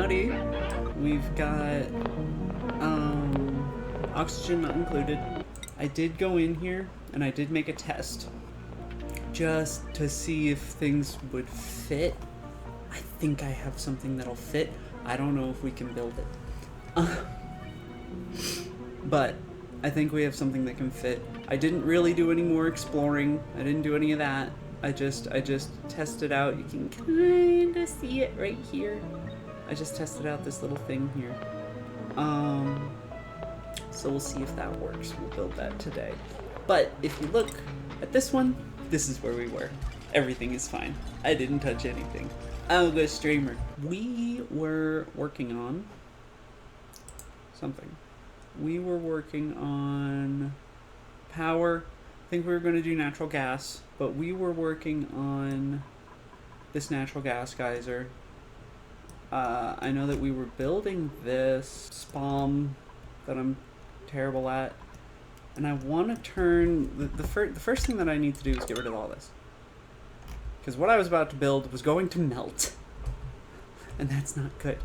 howdy. We've got oxygen not included. I did go in here and I did make a test just to see if things would fit. I think I have something that'll fit. I don't know if we can build it. But I think we have something that can fit. I didn't really do any more exploring. I didn't do any of that. I just tested out. You can kind of see it right here. I just tested out this little thing here. So we'll see if that works. We'll build that today. But if you look at this one, this is where we were. Everything is fine. I didn't touch anything. I'll go streamer. We were working on something. We were working on power. I think we were going to do natural gas, but we were working on this natural gas geyser. I know that we were building this spalm that I'm terrible at, and I want to turn the first thing that I need to do is get rid of all this, because what I was about to build was going to melt, and that's not good.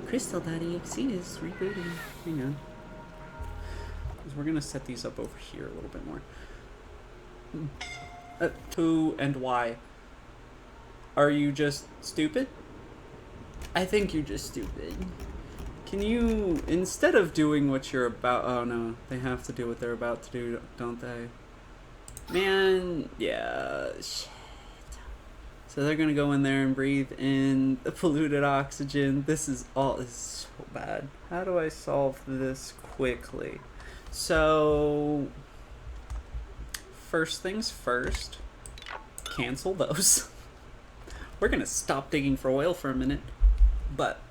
Crystal.exe is rebooting. Hang on. Because we're going to set these up over here a little bit more. Who and why? Are you just stupid? I think you're just stupid. Can you, instead of doing what you're about... Oh no, they have to do what they're about to do, don't they? Man, yeah, shit. So they're gonna go in there and breathe in the polluted oxygen. This is so bad. How do I solve this quickly? So, first things first, cancel those. We're gonna stop digging for oil for a minute, but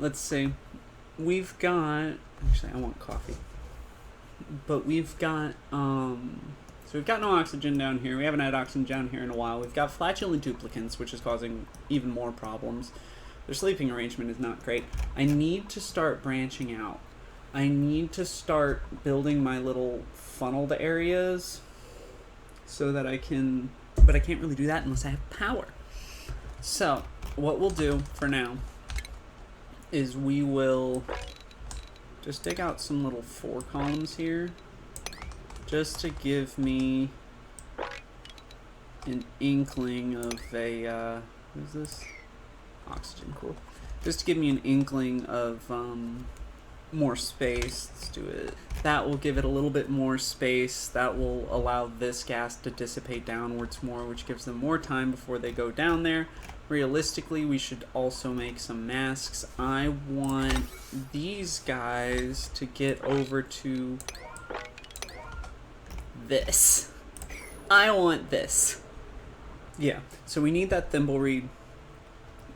let's see. We've got, actually I want coffee, but we've got, so we've got no oxygen down here. We haven't had oxygen down here in a while. We've got flatulent duplicants, which is causing even more problems. Their sleeping arrangement is not great. I need to start branching out. I need to start building my little funneled areas so that I can, but I can't really do that unless I have power. So what we'll do for now is we will just dig out some little 4 columns here, just to give me an inkling of a, what is this? Oxygen, cool. Just to give me an inkling of more space. Let's do it. That will give it a little bit more space. That will allow this gas to dissipate downwards more, which gives them more time before they go down there. Realistically, we should also make some masks. I want these guys to get over to this. I want this. Yeah, so we need that thimbleweed.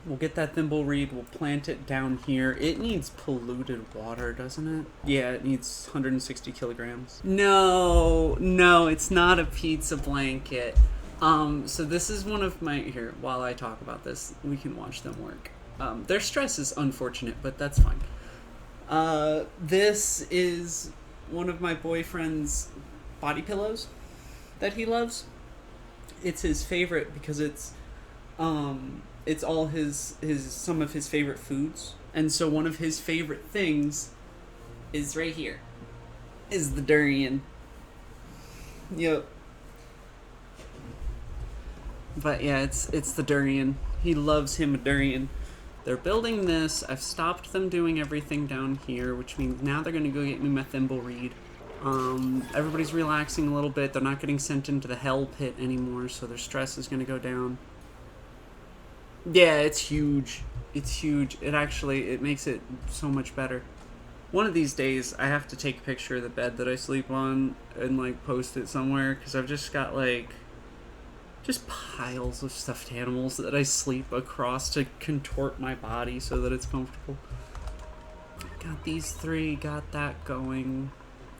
We'll get that thimbleweed, we'll plant it down here. It needs polluted water, doesn't it? Yeah, it needs 160 kilograms. No, it's not a pizza blanket. So this is one of my, here, while I talk about this, we can watch them work. Their stress is unfortunate, but that's fine. This is one of my boyfriend's body pillows that he loves. It's his favorite because it's all his some of his favorite foods, and so one of his favorite things is right here, is the durian. Yep. But yeah, it's the durian. He loves him a durian. They're building this. I've stopped them doing everything down here, which means now they're gonna go get me my thimbleweed. Everybody's relaxing a little bit. They're not getting sent into the hell pit anymore, so their stress is gonna go down. Yeah, it's huge. It's huge. It makes it so much better. One of these days, I have to take a picture of the bed that I sleep on and, like, post it somewhere, because I've just got, like, just piles of stuffed animals that I sleep across to contort my body so that it's comfortable. Got these 3, got that going.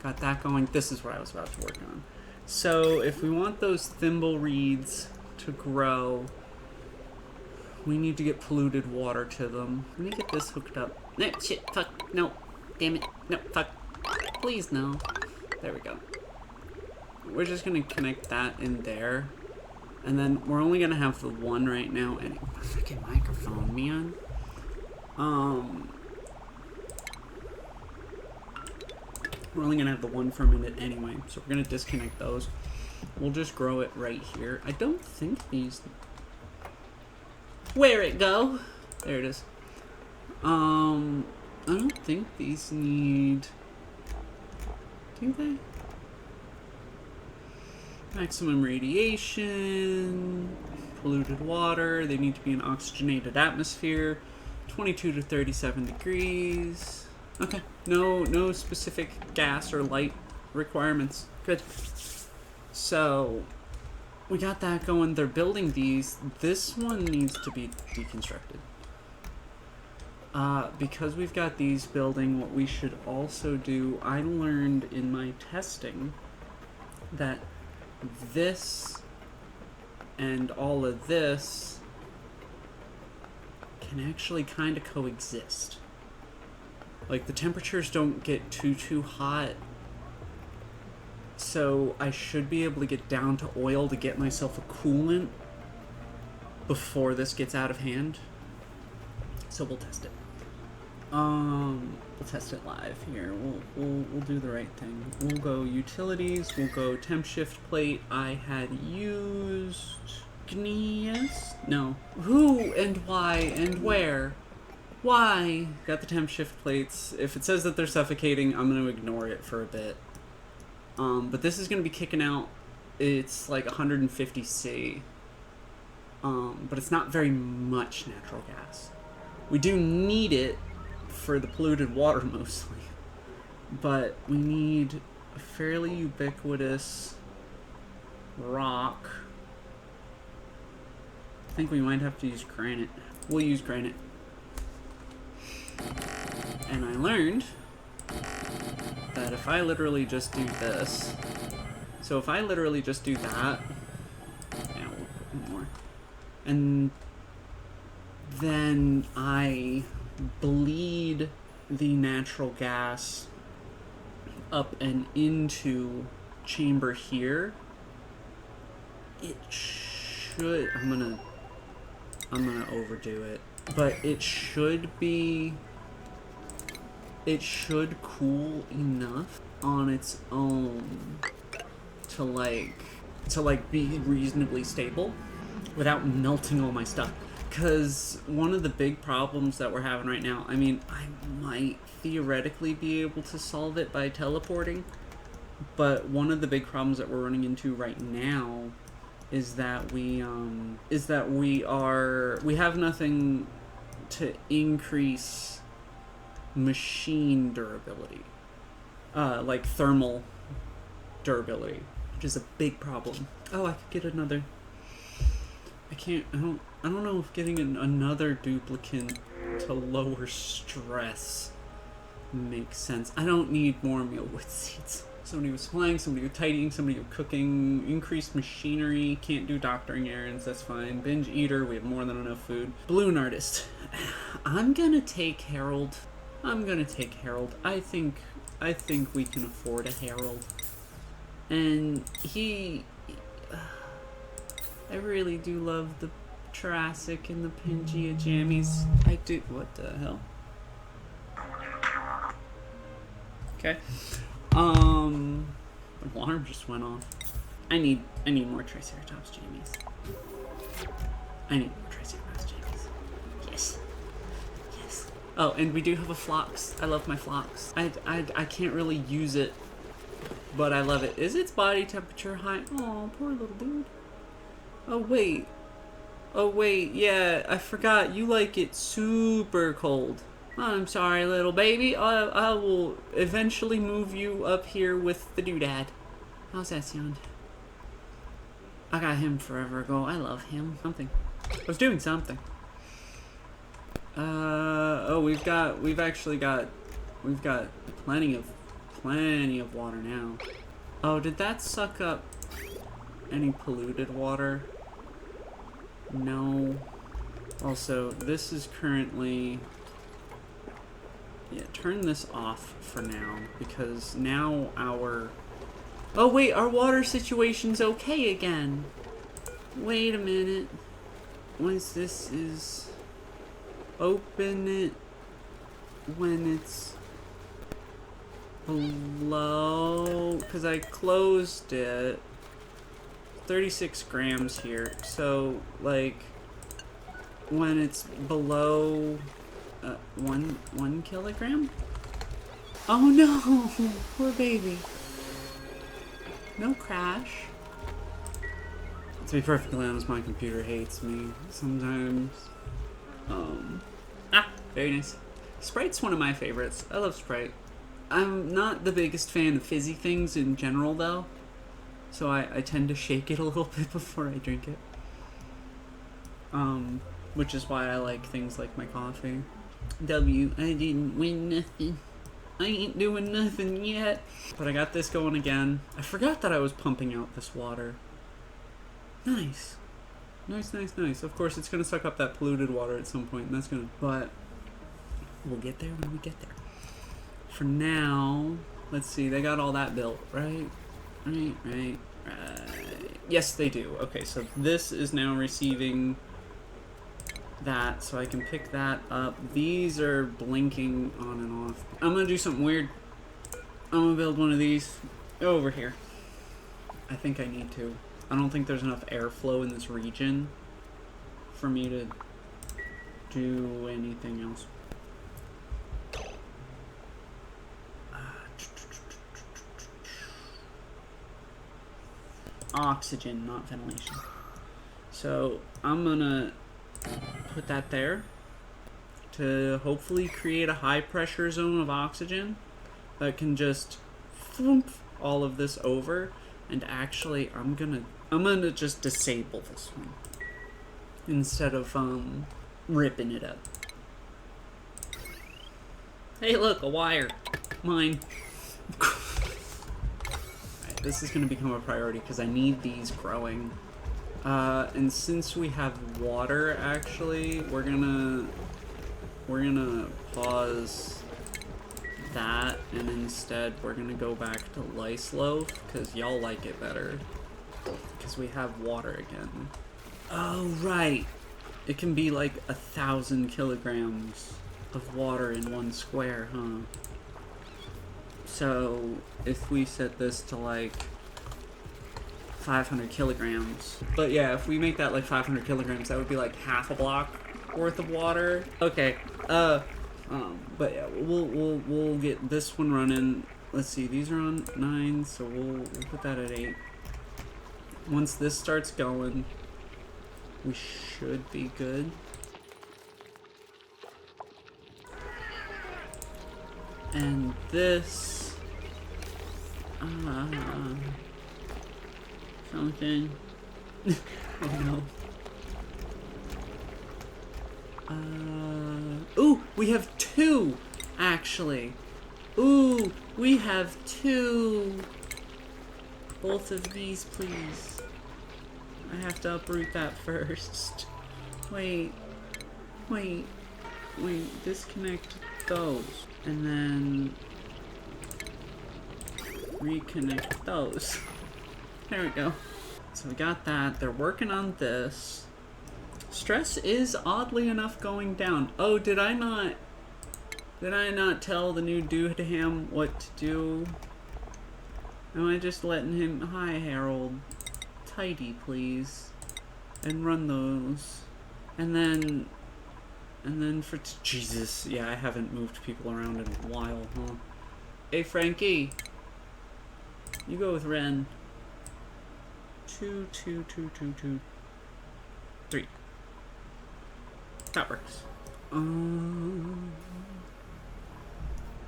Got that going. This is what I was about to work on. So if we want those thimble reeds to grow, we need to get polluted water to them. Let me get this hooked up. No, shit, fuck, no, damn it, no, fuck, please no. There we go. We're just gonna connect that in there. And then we're only gonna have the one right now. And freaking microphone, man. We're only gonna have the one for a minute anyway, so we're gonna disconnect those. We'll just grow it right here. I don't think these... Where'd it go? There it is. I don't think these need... Do they? Maximum radiation, polluted water, they need to be in oxygenated atmosphere, 22 to 37 degrees. Okay, no specific gas or light requirements. Good. So, we got that going. They're building these. This one needs to be deconstructed. Because we've got these building, what we should also do, I learned in my testing that this and all of this can actually kind of coexist. Like, the temperatures don't get too hot, so I should be able to get down to oil to get myself a coolant before this gets out of hand. So we'll test it. We'll test it live here. We'll do the right thing. We'll go utilities. We'll go temp shift plate. I had used Gnius. No. Who and why and where? Why? Got the temp shift plates. If it says that they're suffocating, I'm gonna ignore it for a bit. But this is gonna be kicking out. It's like 150 C. But it's not very much natural gas. We do need it for the polluted water mostly, but we need a fairly ubiquitous rock. I think we might have to use granite. We'll use granite. And I learned that if I literally just do this, so if I literally just do that, yeah, one more, and then I bleed the natural gas up and into chamber here, it should, I'm gonna overdo it, but it should cool enough on its own to be reasonably stable without melting all my stuff. Because one of the big problems that we're having right now, I mean, I might theoretically be able to solve it by teleporting, but one of the big problems that we're running into right now is that we have nothing to increase machine durability, like thermal durability, which is a big problem. Oh, I could get another. I don't know if getting another duplicate to lower stress makes sense. I don't need more mealwood seeds. Somebody was flying, somebody was tidying, somebody was cooking, increased machinery, can't do doctoring errands, that's fine. Binge eater, we have more than enough food. Balloon artist. I'm gonna take Harold. I think we can afford a Harold. And I really do love the Triassic and the Pangea jammies. I do. What the hell? Okay. The alarm just went off. I need more Triceratops jammies. Yes. Oh, and we do have a Phlox. I love my Phlox. I can't really use it, but I love it. Is its body temperature high? Oh, poor little dude. Oh wait, yeah, I forgot, you like it super cold. I'm sorry, little baby, I will eventually move you up here with the doodad. How's that sound? I got him forever ago, I love him. Something. I was doing something. Oh, we've got plenty of water now. Oh, did that suck up any polluted water? No. Also, this is currently... Yeah, turn this off for now, because now our... Oh wait, our water situation's okay again! Wait a minute. Once this is... Open it when it's below... Because I closed it. 36 grams here. So, like... When it's below... 1 kilogram? Oh no! Poor baby. No crash. To be perfectly honest, my computer hates me sometimes. Very nice. Sprite's one of my favorites. I love Sprite. I'm not the biggest fan of fizzy things in general, though. So I tend to shake it a little bit before I drink it. Which is why I like things like my coffee. W, I didn't win nothing. I ain't doing nothing yet. But I got this going again. I forgot that I was pumping out this water. Nice. Nice, nice, nice. Of course, it's going to suck up that polluted water at some point, and that's going to... But we'll get there when we get there. For now, let's see. They got all that built, right? Right. Yes, they do. Okay, so this is now receiving that, so I can pick that up. These are blinking on and off. I'm going to do something weird. I'm going to build one of these over here. I think I need to. I don't think there's enough airflow in this region for me to do anything else. Oxygen, not ventilation. So I'm gonna put that there to hopefully create a high pressure zone of oxygen that can just thump all of this over. And actually, I'm gonna just disable this one instead of ripping it up. Hey, look, a wire. Mine. Alright, this is gonna become a priority because I need these growing. And since we have water, actually, we're gonna pause that, and instead we're gonna go back to lice loaf because y'all like it better because we have water again. Oh right, it can be like 1,000 kilograms of water in one square, huh? So if we set this to like 500 kilograms, but yeah, if we make that like 500 kilograms, that would be like half a block worth of water. Okay, but yeah, we'll get this one running. Let's see, these are on 9, so we'll put that at 8. Once this starts going, we should be good. And this, something. Oh no. Ooh, we have 2, actually. Ooh, we have 2. Both of these, please. I have to uproot that first. Wait, disconnect those. And then reconnect those. There we go. So we got that. They're working on this. Stress is oddly enough going down. Oh, did I not tell the new Duham what to do? Am I just letting him... Hi, Harold. Tidy, please. And run those. And then for... Jesus. Yeah, I haven't moved people around in a while, huh? Hey, Frankie. You go with Ren. 2, 2, 2, 2, 2, 3. That works.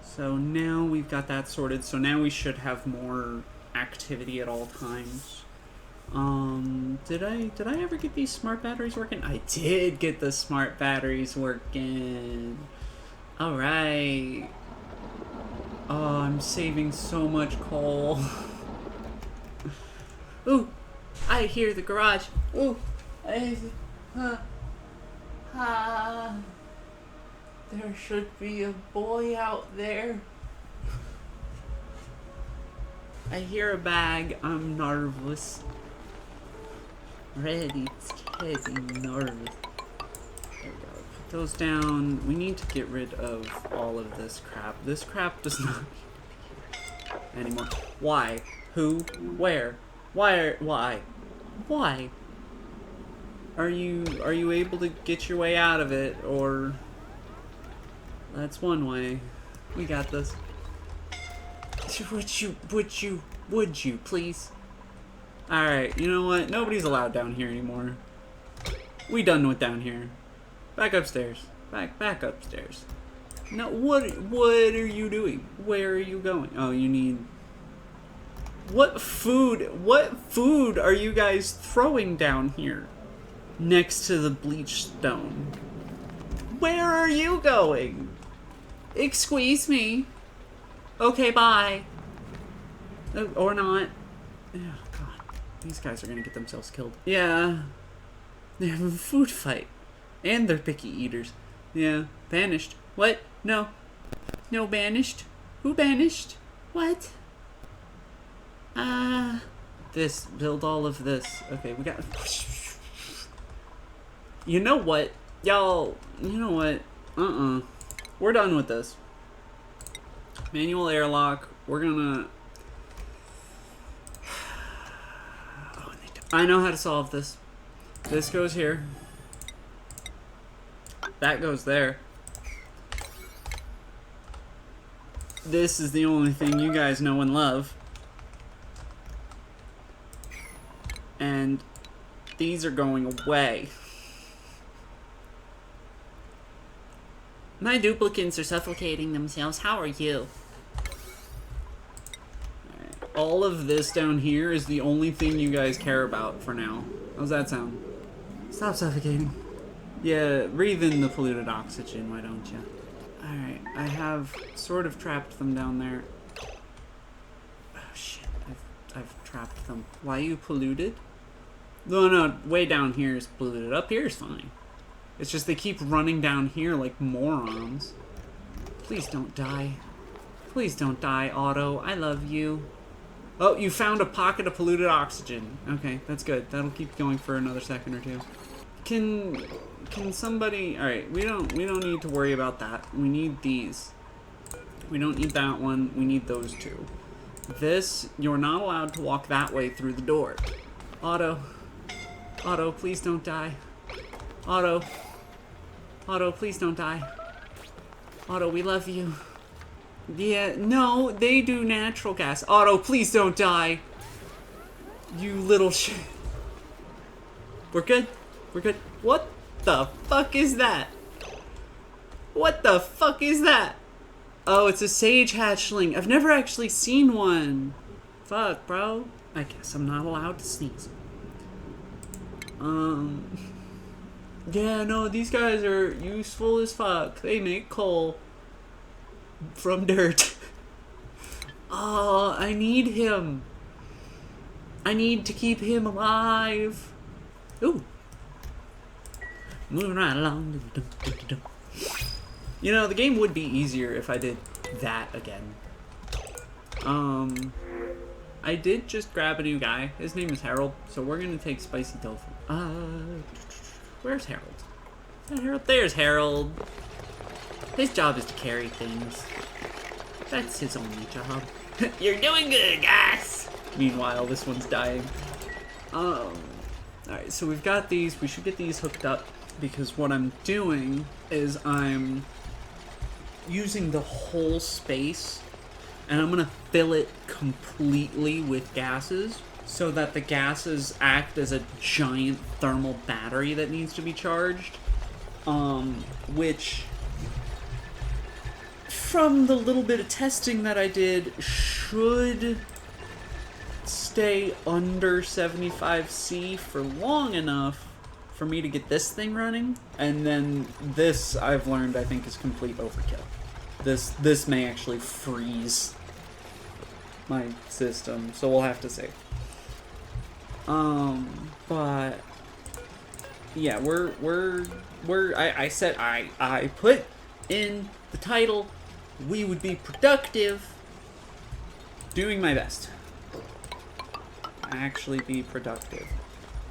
So now we've got that sorted. So now we should have more activity at all times. Did I ever get these smart batteries working? I did get the smart batteries working. All right. Oh, I'm saving so much coal. Ooh, I hear the garage. Ooh, there should be a boy out there. I hear a bag. I'm nervous. Ready, steady, nervous. There we go. Put those down. We need to get rid of all of this crap. This crap does not anymore. Why? Who? Where? Why? Why? Are you able to get your way out of it, or that's one way. We got this. Would you please? Alright, you know what? Nobody's allowed down here anymore. We done with down here. Back upstairs. Back upstairs. No, what are you doing? Where are you going? Oh, you need... What food are you guys throwing down here? Next to the bleach stone. Where are you going? Excuse me. Okay, bye. Or not. Oh, God. These guys are gonna get themselves killed. Yeah. They're having a food fight. And they're picky eaters. Yeah. Banished. What? No. No, banished. Who banished? What? This. Build all of this. Okay, we got... You know what? Y'all, you know what? We're done with this. Manual airlock. We're gonna... I know how to solve this. This goes here. That goes there. This is the only thing you guys know and love. And these are going away. My duplicants are suffocating themselves. How are you? Right. All of this down here is the only thing you guys care about for now. How's that sound? Stop suffocating. Yeah, breathe in the polluted oxygen, why don't you? Alright, I have sort of trapped them down there. Oh shit, I've trapped them. Why are you polluted? No, way down here is polluted. Up here is fine. It's just they keep running down here like morons. Please don't die. Please don't die, Otto. I love you. Oh, you found a pocket of polluted oxygen. Okay, that's good. That'll keep going for another second or two. Can somebody... Alright, we don't need to worry about that. We need these. We don't need that one. We need those two. This, you're not allowed to walk that way through the door. Otto, please don't die. Otto, please don't die. Otto, we love you. Yeah, no, they do natural gas. Otto, please don't die. You little shit. We're good. We're good. What the fuck is that? What the fuck is that? Oh, it's a sage hatchling. I've never actually seen one. Fuck, bro. I guess I'm not allowed to sneeze. Yeah, no, these guys are useful as fuck. They make coal from dirt. Oh, I need him. I need to keep him alive. Ooh. Moving right along. You know, the game would be easier if I did that again. I did just grab a new guy. His name is Harold, so we're gonna take spicy tofu. Where's Harold? Is that Harold? There's Harold. His job is to carry things. That's his only job. You're doing good, guys! Meanwhile, this one's dying. Alright, so we've got these. We should get these hooked up, because what I'm doing is I'm using the whole space, and I'm gonna fill it completely with gases, so that the gases act as a giant thermal battery that needs to be charged, which, from the little bit of testing that I did, should stay under 75°C for long enough for me to get this thing running. And then this, I've learned, I think is complete overkill. This may actually freeze my system, so we'll have to see. But yeah, I put in the title, we would be productive, doing my best. Actually be productive.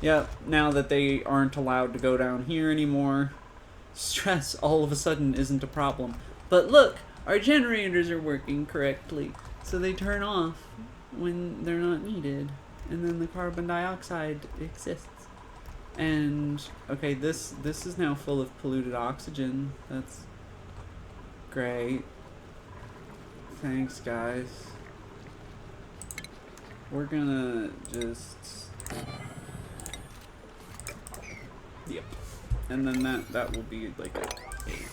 Yep, now that they aren't allowed to go down here anymore, stress all of a sudden isn't a problem. But look, our generators are working correctly, so they turn off when they're not needed, and then the carbon dioxide exists. And okay, this is now full of polluted oxygen. That's great. Thanks, guys. We're gonna just... Yep. And then that will be like a 8.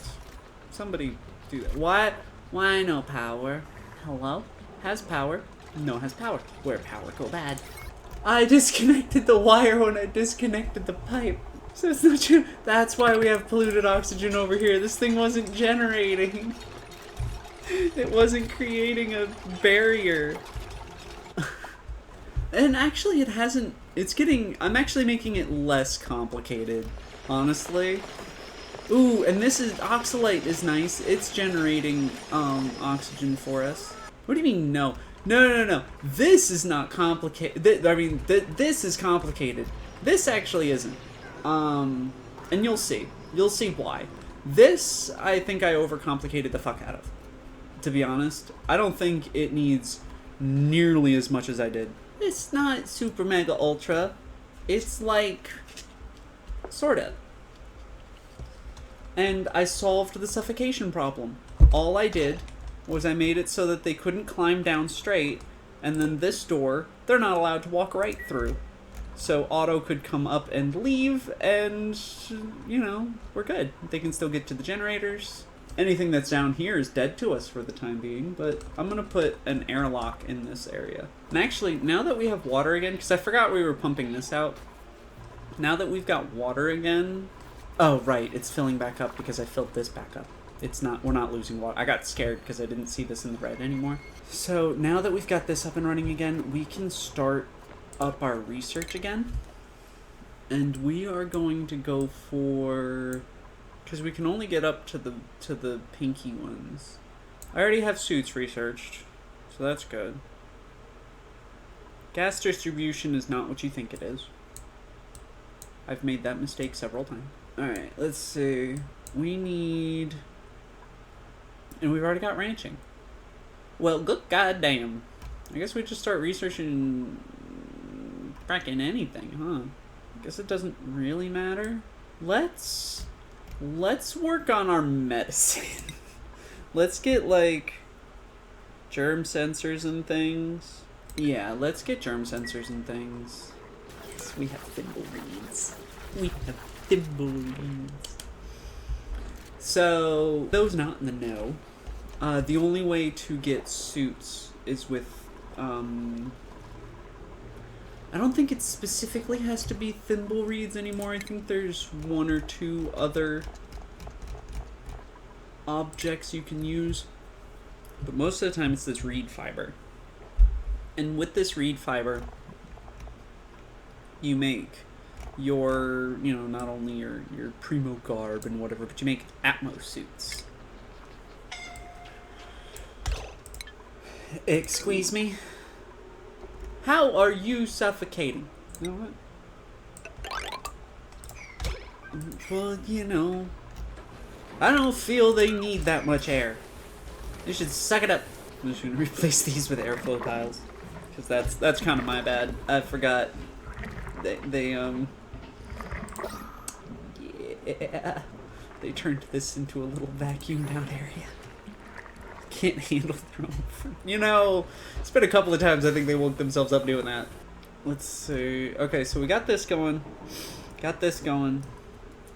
Somebody do that. What? Why no power? Hello? Has power? No, has power. Where power go bad? I disconnected the wire when I disconnected the pipe. So it's not true. That's why we have polluted oxygen over here. This thing wasn't generating. It wasn't creating a barrier. And actually it hasn't... It's getting... I'm actually making it less complicated, honestly. Ooh, and this is... Oxalite is nice. It's generating oxygen for us. What do you mean no? No. This is not complicated. I mean, this is complicated. This actually isn't. And you'll see. You'll see why. This, I think I overcomplicated the fuck out of. To be honest. I don't think it needs nearly as much as I did. It's not super mega ultra. It's like... sorta. And I solved the suffocation problem. All I did was I made it so that they couldn't climb down straight, and then this door, they're not allowed to walk right through. So Otto could come up and leave, and, you know, we're good. They can still get to the generators. Anything that's down here is dead to us for the time being, but I'm gonna put an airlock in this area. And actually, now that we have water again, because I forgot we were pumping this out, now that we've got water again... Oh, right, it's filling back up because I filled this back up. It's not, we're not losing water. I got scared because I didn't see this in the red anymore. So now that we've got this up and running again, we can start up our research again. And we are going to go for... because we can only get up to the pinky ones. I already have suits researched, so that's good. Gas distribution is not what you think it is. I've made that mistake several times. Alright, let's see. We need... and we've already got ranching. Well, good goddamn. I guess we just start researching fracking anything, huh? I guess it doesn't really matter. Let's work on our medicine. Let's get, like, germ sensors and things. Yeah, let's get germ sensors and things. Yes, we have thimble reeds. We have thimble reeds. So, those not in the know, the only way to get suits is with, I don't think it specifically has to be thimble reeds anymore. I think there's 1 or 2 other objects you can use. But most of the time it's this reed fiber. And with this reed fiber, you make your, you know, not only your primo garb and whatever, but you make Atmos suits. Excuse me? How are you suffocating? You know what? Well, you know, I don't feel they need that much air. They should suck it up. I'm just gonna replace these with airflow tiles, because that's kind of my bad. I forgot. Yeah, they turned this into a little vacuumed out area. Can't handle their own. You know, it's been a couple of times I think they woke themselves up doing that. Let's see. Okay, so we got this going. Got this going.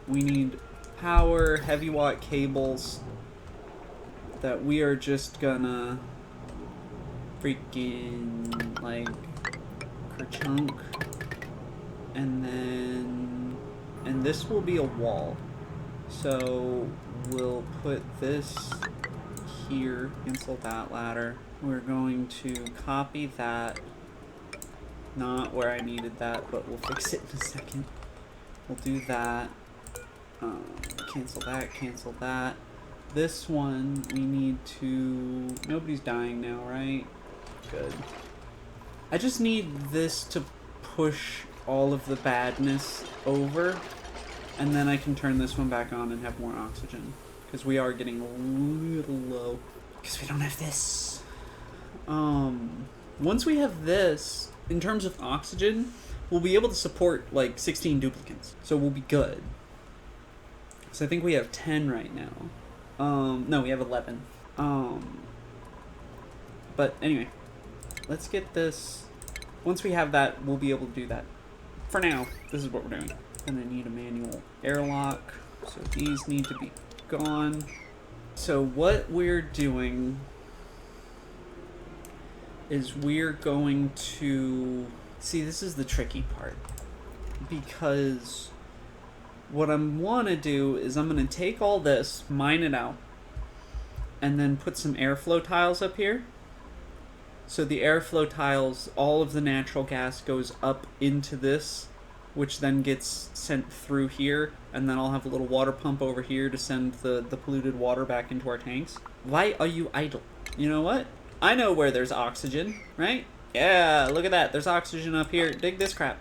We need power, heavy watt cables that we are just gonna freaking, like, kerchunk. And then, and this will be a wall. So we'll put this here, cancel that ladder. We're going to copy that. Not where I needed that, but we'll fix it in a second. We'll do that. Cancel that, cancel that. This one, we need to... Nobody's dying now, right? Good. I just need this to push all of the badness over, and then I can turn this one back on and have more oxygen, because we are getting a little low because we don't have this. Once we have this, in terms of oxygen, we'll be able to support like 16 duplicants, so we'll be good. So I think we have 10 right now. No, we have 11. But anyway, let's get this. Once we have that, we'll be able to do that. For now, this is what we're doing. Gonna need a manual airlock, so these need to be gone. So what we're doing is we're going to... See, this is the tricky part. Because what I want to do is I'm going to take all this, mine it out, and then put some airflow tiles up here. So the airflow tiles, all of the natural gas goes up into this, which then gets sent through here, and then I'll have a little water pump over here to send the polluted water back into our tanks. Why are you idle? You know what? I know where there's oxygen, right? Yeah, look at that. There's oxygen up here. Dig this crap.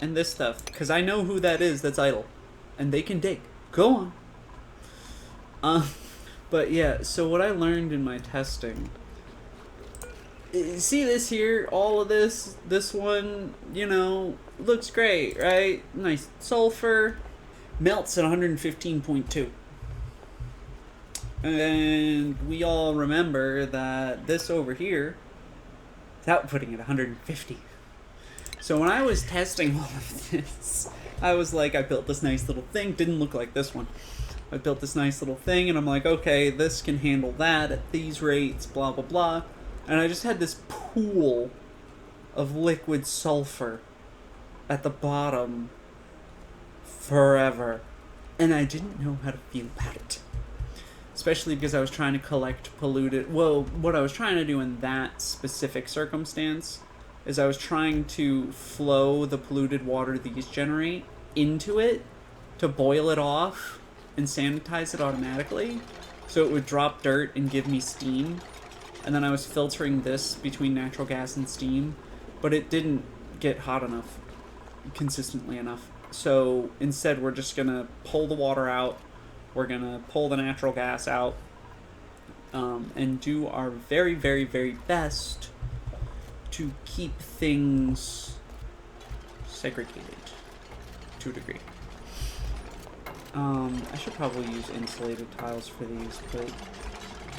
And this stuff. Because I know who that is that's idle. And they can dig. Go on. But yeah, so what I learned in my testing... See this here? All of this? This one, you know, looks great, right? Nice sulfur. Melts at 115.2. And we all remember that this over here is outputting at 150. So when I was testing all of this, I was like, I built this nice little thing. Didn't look like this one. I built this nice little thing, and I'm like, okay, this can handle that at these rates, blah, blah, blah. And I just had this pool of liquid sulfur at the bottom forever. And I didn't know how to feel about it. Especially because I was trying to collect polluted... Well, what I was trying to do in that specific circumstance is I was trying to flow the polluted water these generate into it to boil it off and sanitize it automatically. So it would drop dirt and give me steam. And then I was filtering this between natural gas and steam. But it didn't get hot enough, consistently enough. So instead we're just going to pull the water out. We're going to pull the natural gas out and do our very, very, very best to keep things segregated to a degree. I should probably use insulated tiles for these, but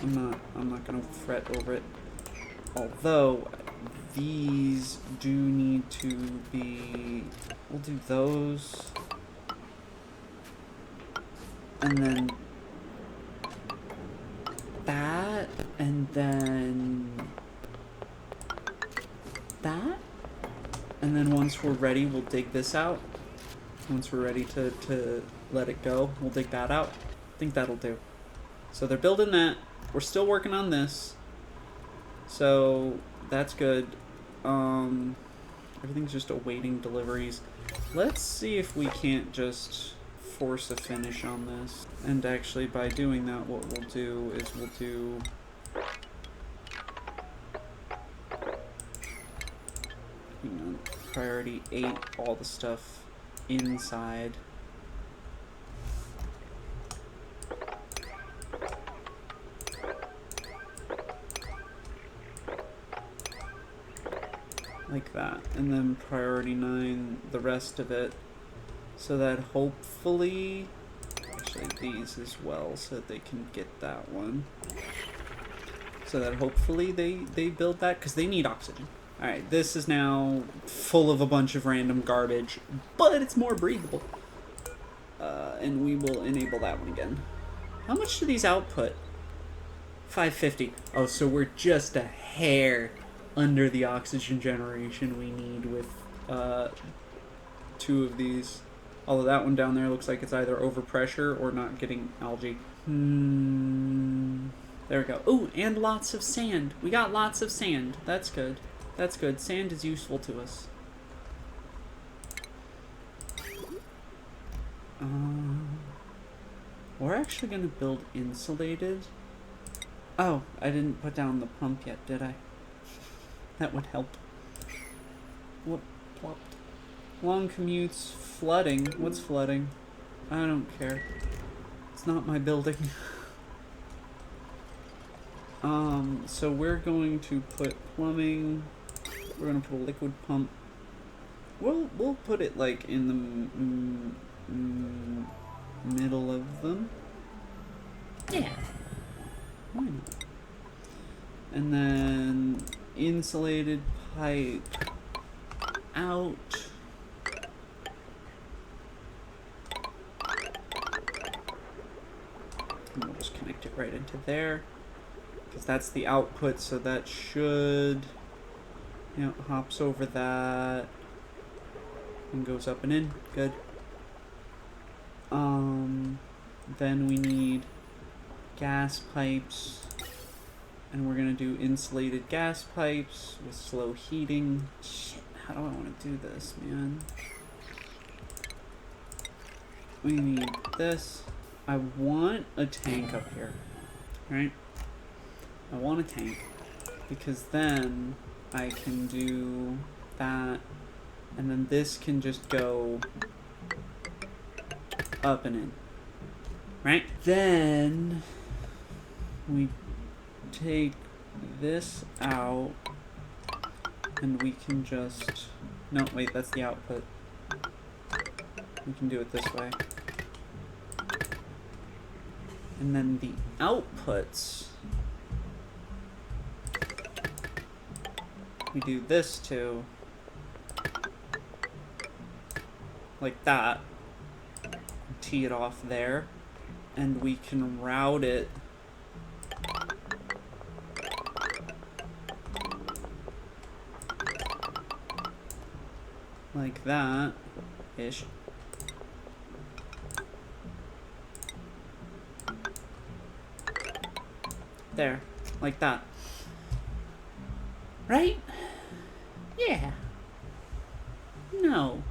I'm not going to fret over it. Although these do need to be... We'll do those. And then that, and then that, and then once we're ready, we'll dig this out. Once we're ready to let it go, we'll dig that out. I think that'll do. So they're building that. We're still working on this. So that's good. Everything's just awaiting deliveries. Let's see if we can't just force a finish on this. And actually, by doing that, what we'll do is we'll do... Hang on. Priority 8, all the stuff inside. Like that. And then priority 9, the rest of it. So that hopefully, actually these as well, so that they can get that one. So that hopefully they build that, because they need oxygen. Alright, this is now full of a bunch of random garbage, but it's more breathable. And we will enable that one again. How much do these output? 550. Oh, so we're just a hair under the oxygen generation we need with 2 of these. Although that one down there looks like it's either overpressure or not getting algae. There we go. Oh, and lots of sand. We got lots of sand. That's good. That's good. Sand is useful to us. We're actually going to build insulated. Oh, I didn't put down the pump yet, did I? That would help. Whoop, plopped. Long commutes, flooding. What's flooding? I don't care. It's not my building. So we're going to put plumbing. We're gonna put a liquid pump. We'll put it like in the middle of them. Yeah. Why not? And then insulated pipe out. And we'll just connect it right into there. Because that's the output, so that should, you know, hops over that and goes up and in. Good. Then we need gas pipes, and we're gonna do insulated gas pipes with slow heating. Shit, how do I want to do this, man? We need this. I want a tank up here, right? I want a tank, because then I can do that, and then this can just go up and in, right? Then we take this out, and we can just, no, wait, that's the output. We can do it this way. And then the outputs, we do this too, like that, tee it off there, and we can route it like that ish. There, like that. Right? Yeah. No.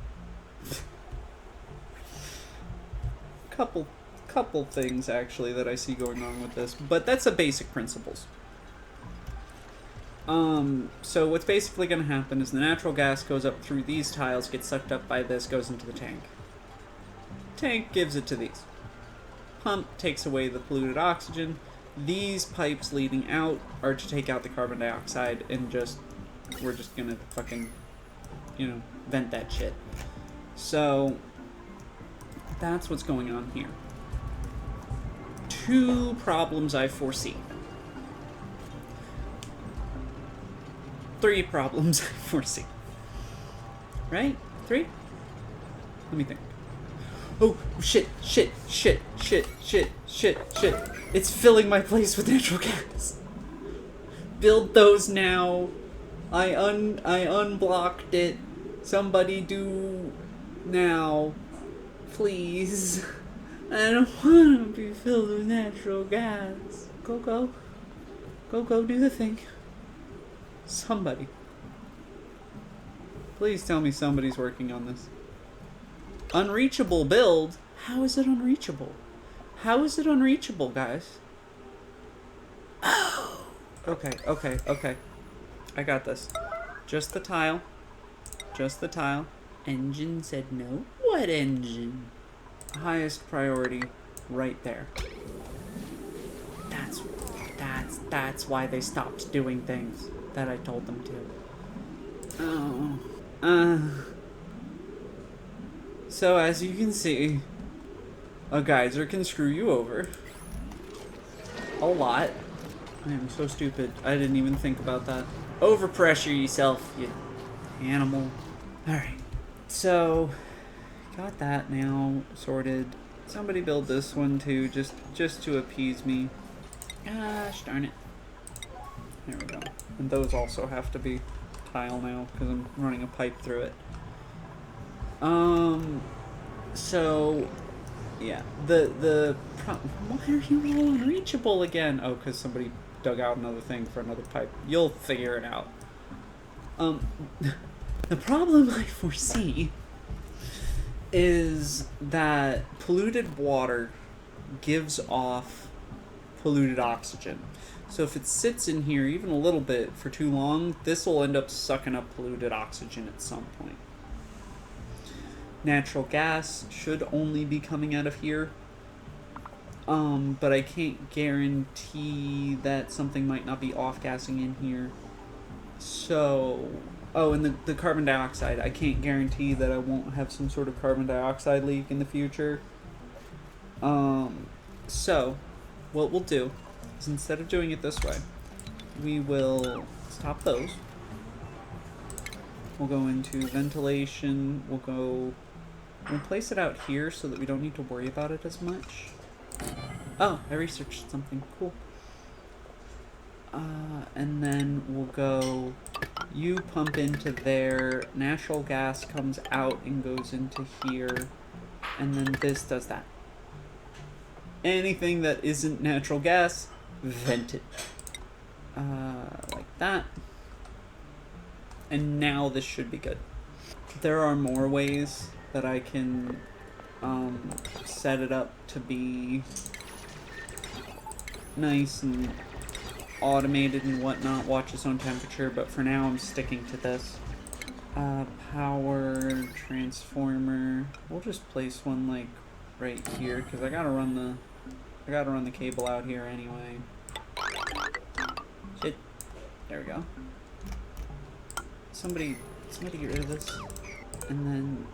Couple things actually that I see going on with this, but that's the basic principles. So what's basically going to happen is the natural gas goes up through these tiles, gets sucked up by this, goes into the tank. Tank gives it to these. Pump takes away the polluted oxygen. These pipes leading out are to take out the carbon dioxide, and we're just gonna fucking, you know, vent that shit. So that's what's going on here. 2 problems I foresee. 3 problems I foresee. Right? 3? Let me think. Oh, shit. It's filling my place with natural gas. Build those now. I unblocked it. Somebody do now. Please. I don't want to be filled with natural gas. Go do the thing. Somebody. Please tell me somebody's working on this. Unreachable build? How is it unreachable? How is it unreachable, guys? Oh! Okay. I got this. Just the tile. Engine said no. What engine? Highest priority right there. That's why they stopped doing things that I told them to. So as you can see, a geyser can screw you over. A lot. I am so stupid. I didn't even think about that. Overpressure yourself, you animal. Alright. So, got that now sorted. Somebody build this one too, just to appease me. Gosh darn it. There we go. And those also have to be tile now, because I'm running a pipe through it. So, yeah, why are you all unreachable again? Oh, because somebody dug out another thing for another pipe. You'll figure it out. The problem I foresee is that polluted water gives off polluted oxygen. So if it sits in here even a little bit for too long, this will end up sucking up polluted oxygen at some point. Natural gas should only be coming out of here. But I can't guarantee that something might not be off-gassing in here. So... Oh, and the carbon dioxide. I can't guarantee that I won't have some sort of carbon dioxide leak in the future. So, what we'll do is instead of doing it this way, we will stop those. We'll go into ventilation. We'll place it out here so that we don't need to worry about it as much. Oh, I researched something cool. And then we'll go, you pump into there, natural gas comes out and goes into here, and then this does that. Anything that isn't natural gas, vent it. Like that. And now this should be good. There are more ways that I can set it up to be nice and automated and whatnot, watch its own temperature, but for now I'm sticking to this. Power transformer. We'll just place one like right here because I gotta run the cable out here anyway. Shit. There we go. Somebody get rid of this, and then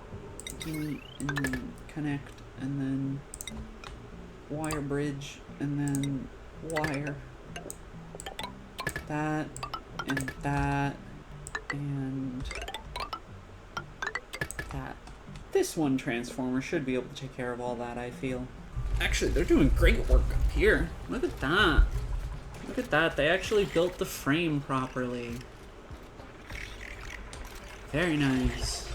delete, and then connect, and then wire bridge, and then wire. That, and that, and that. This one transformer should be able to take care of all that, I feel. Actually, they're doing great work up here. Look at that. Look at that. They actually built the frame properly. Very nice.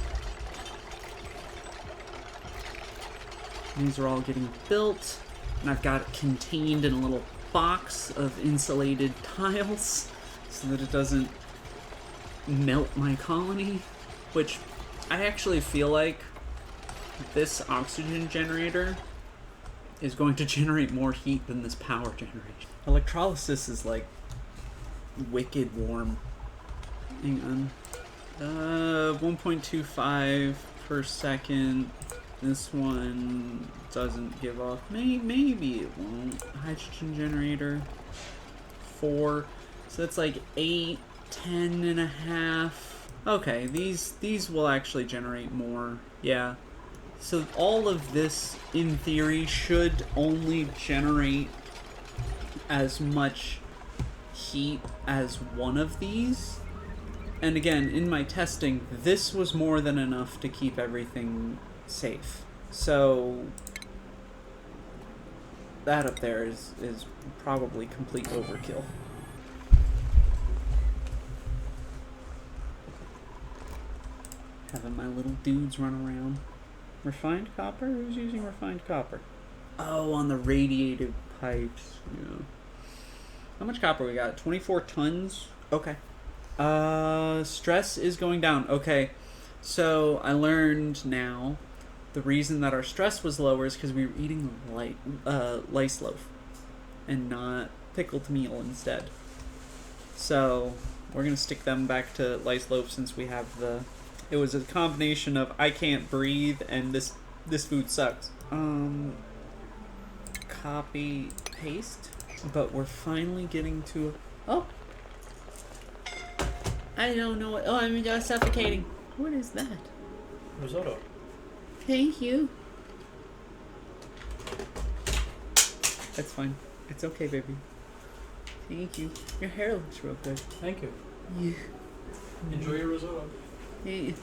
These are all getting built, and I've got it contained in a little box of insulated tiles so that it doesn't melt my colony, which I actually feel like this oxygen generator is going to generate more heat than this power generation. Electrolysis is like wicked warm. Hang on. 1.25 per second. This one doesn't give off. Maybe it won't. Hydrogen generator. 4. So that's like 8, 10 and a half. Okay, these will actually generate more. Yeah. So all of this, in theory, should only generate as much heat as one of these. And again, in my testing, this was more than enough to keep everything safe. So that up there is probably complete overkill. Having my little dudes run around. Refined copper? Who's using refined copper? Oh, on the radiated pipes. Yeah. How much copper we got? 24 tons? Okay. Stress is going down. Okay. So I learned now the reason that our stress was lower is because we were eating lice loaf and not pickled meal instead. So we're going to stick them back to lice loaf since we have the... It was a combination of I can't breathe and this food sucks. Copy, paste. But we're finally getting to... Oh! I don't know what... Oh, I'm just suffocating. What is that? Risotto. Thank you. That's fine. It's okay, baby. Thank you. Your hair looks real good. Thank you. Yeah. Enjoy your risotto. Yeah.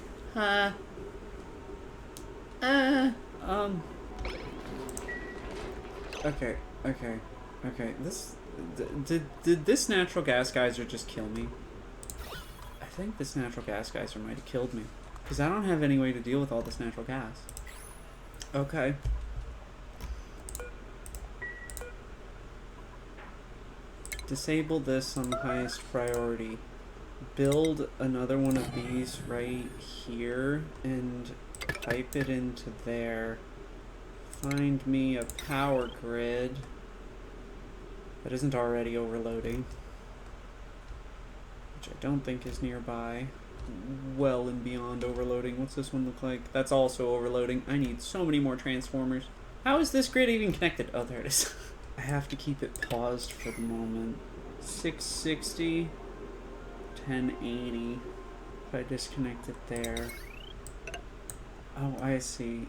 Okay. This... Did this natural gas geyser just kill me? I think this natural gas geyser might have killed me. Because I don't have any way to deal with all this natural gas. Okay. Disable this on the highest priority. Build another one of these right here and pipe it into there. Find me a power grid that isn't already overloading, which I don't think is nearby. well and beyond overloading. What's this one look like? That's also overloading. I need so many more transformers. How is this grid even connected? Oh, there it is. I have to keep it paused for the moment. 660, 1080. If I disconnect it there. Oh, I see.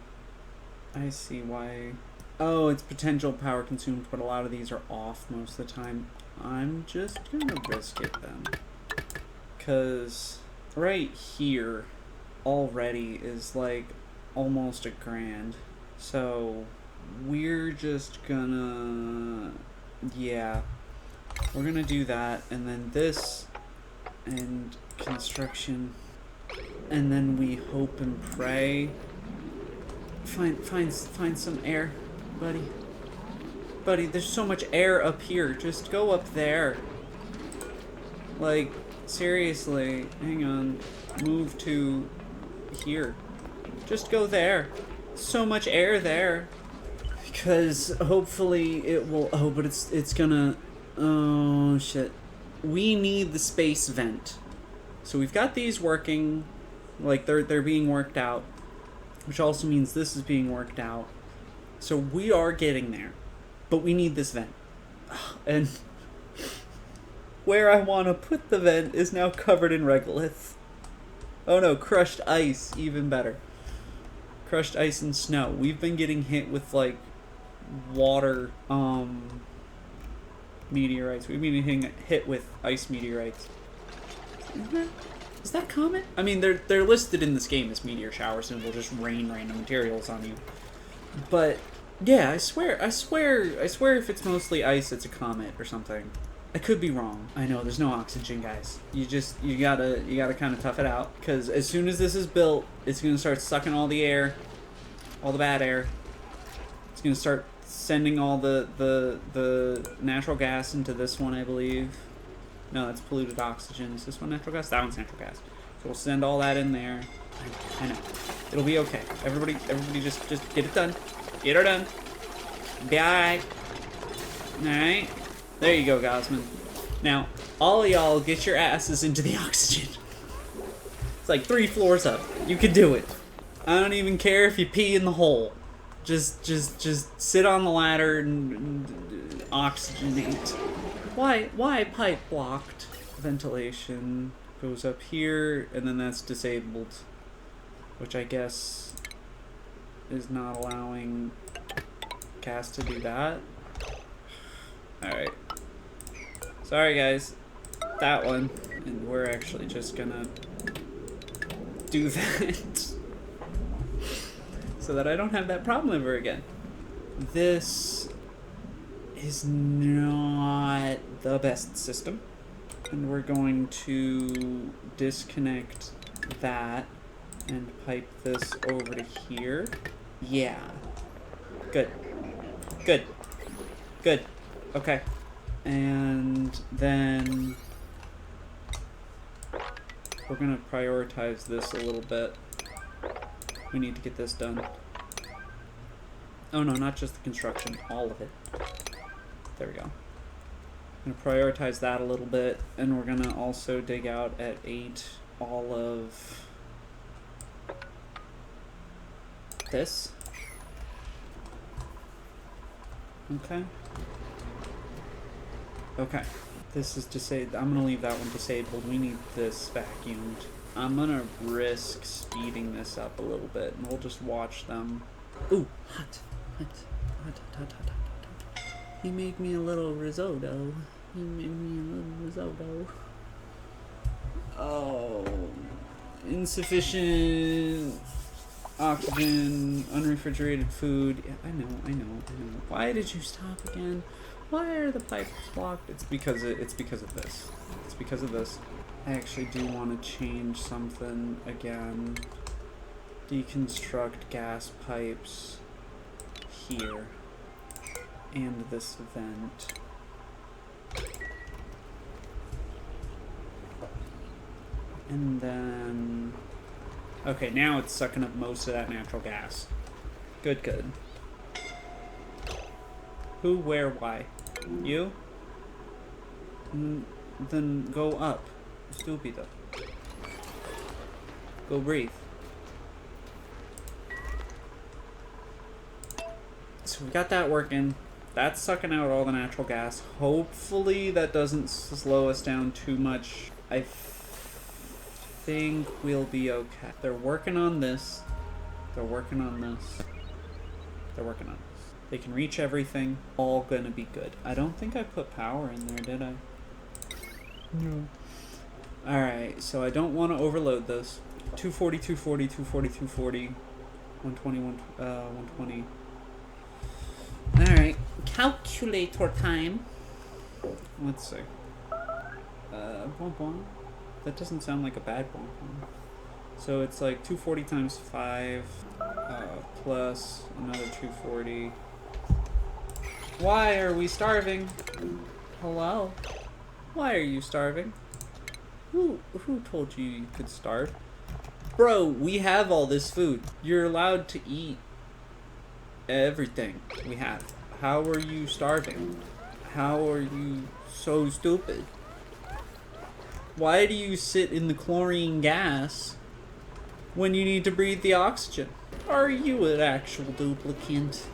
I see why. Oh, it's potential power consumed, but a lot of these are off most of the time. I'm just gonna risk it then. Because right here already is like almost $1,000. So we're just gonna, yeah, we're gonna do that, and then this and construction, and then we hope and pray. Find some air, buddy. Buddy, there's so much air up here. Just go up there. Like, seriously, hang on. Move to here. Just go there. So much air there. Because hopefully it will. Oh, but it's gonna. Oh shit. We need the space vent. So we've got these working, like they're being worked out, which also means this is being worked out. So we are getting there, but we need this vent. And where I want to put the vent is now covered in regolith. Oh no, crushed ice, even better. Crushed ice and snow. We've been getting hit with like water meteorites. We've been getting hit with ice meteorites. Is that comet? I mean, they're listed in this game as meteor showers, and they'll just rain random materials on you. But yeah, I swear, if it's mostly ice, it's a comet or something. I could be wrong. I know there's no oxygen, guys. You gotta kind of tough it out, because as soon as this is built, it's gonna start sucking all the air, all the bad air. It's gonna start sending all the natural gas into this one, I believe. No, that's polluted oxygen. Is this one natural gas? That one's natural gas. So we'll send all that in there. I know. It'll be okay. Everybody just get it done. Get her done. Bye. Alright. There you go, Gosman. Now, all of y'all get your asses into the oxygen. It's like 3 floors up. You can do it. I don't even care if you pee in the hole. Just sit on the ladder and oxygenate. Why pipe blocked? Ventilation goes up here, and then that's disabled, which I guess is not allowing gas to do that. Alright. Sorry guys. That one. And we're actually just gonna do that so that I don't have that problem ever again. This is not the best system, and we're going to disconnect that and pipe this over to here. Yeah. Good. Okay. And then we're gonna prioritize this a little bit. We need to get this done. Oh no, not just the construction, all of it. There we go. I'm gonna prioritize that a little bit, and we're gonna also dig out at 8 all of this. Okay. Okay. This is disabled. I'm gonna leave that one disabled. We need this vacuumed. I'm gonna risk speeding this up a little bit, and we'll just watch them. Ooh, hot. He made me a little risotto. Oh, insufficient oxygen, unrefrigerated food. Yeah, I know. Why did you stop again? Why are the pipes blocked? It's because of this. It's because of this. I actually do want to change something again. Deconstruct gas pipes here. And this vent. And then... Okay, now it's sucking up most of that natural gas. Good. Who, where, why? You? Then go up. Stupido. Go breathe. So we got that working. That's sucking out all the natural gas. Hopefully that doesn't slow us down too much. I think we'll be okay. They're working on this. They're working on this. They're working on this. They can reach everything. All gonna be good. I don't think I put power in there, did I? No. Alright, so I don't want to overload this. 240, 240, 240, 240. 120, 120. Alright, calculator time. Let's see. Bonbon. That doesn't sound like a bad bonbon. So it's like 240 times 5, plus another 240. Why are we starving? Hello? Why are you starving? Who told you you could starve? Bro, we have all this food. You're allowed to eat everything we have. How are you starving? How are you so stupid? Why do you sit in the chlorine gas when you need to breathe the oxygen? Are you an actual duplicate?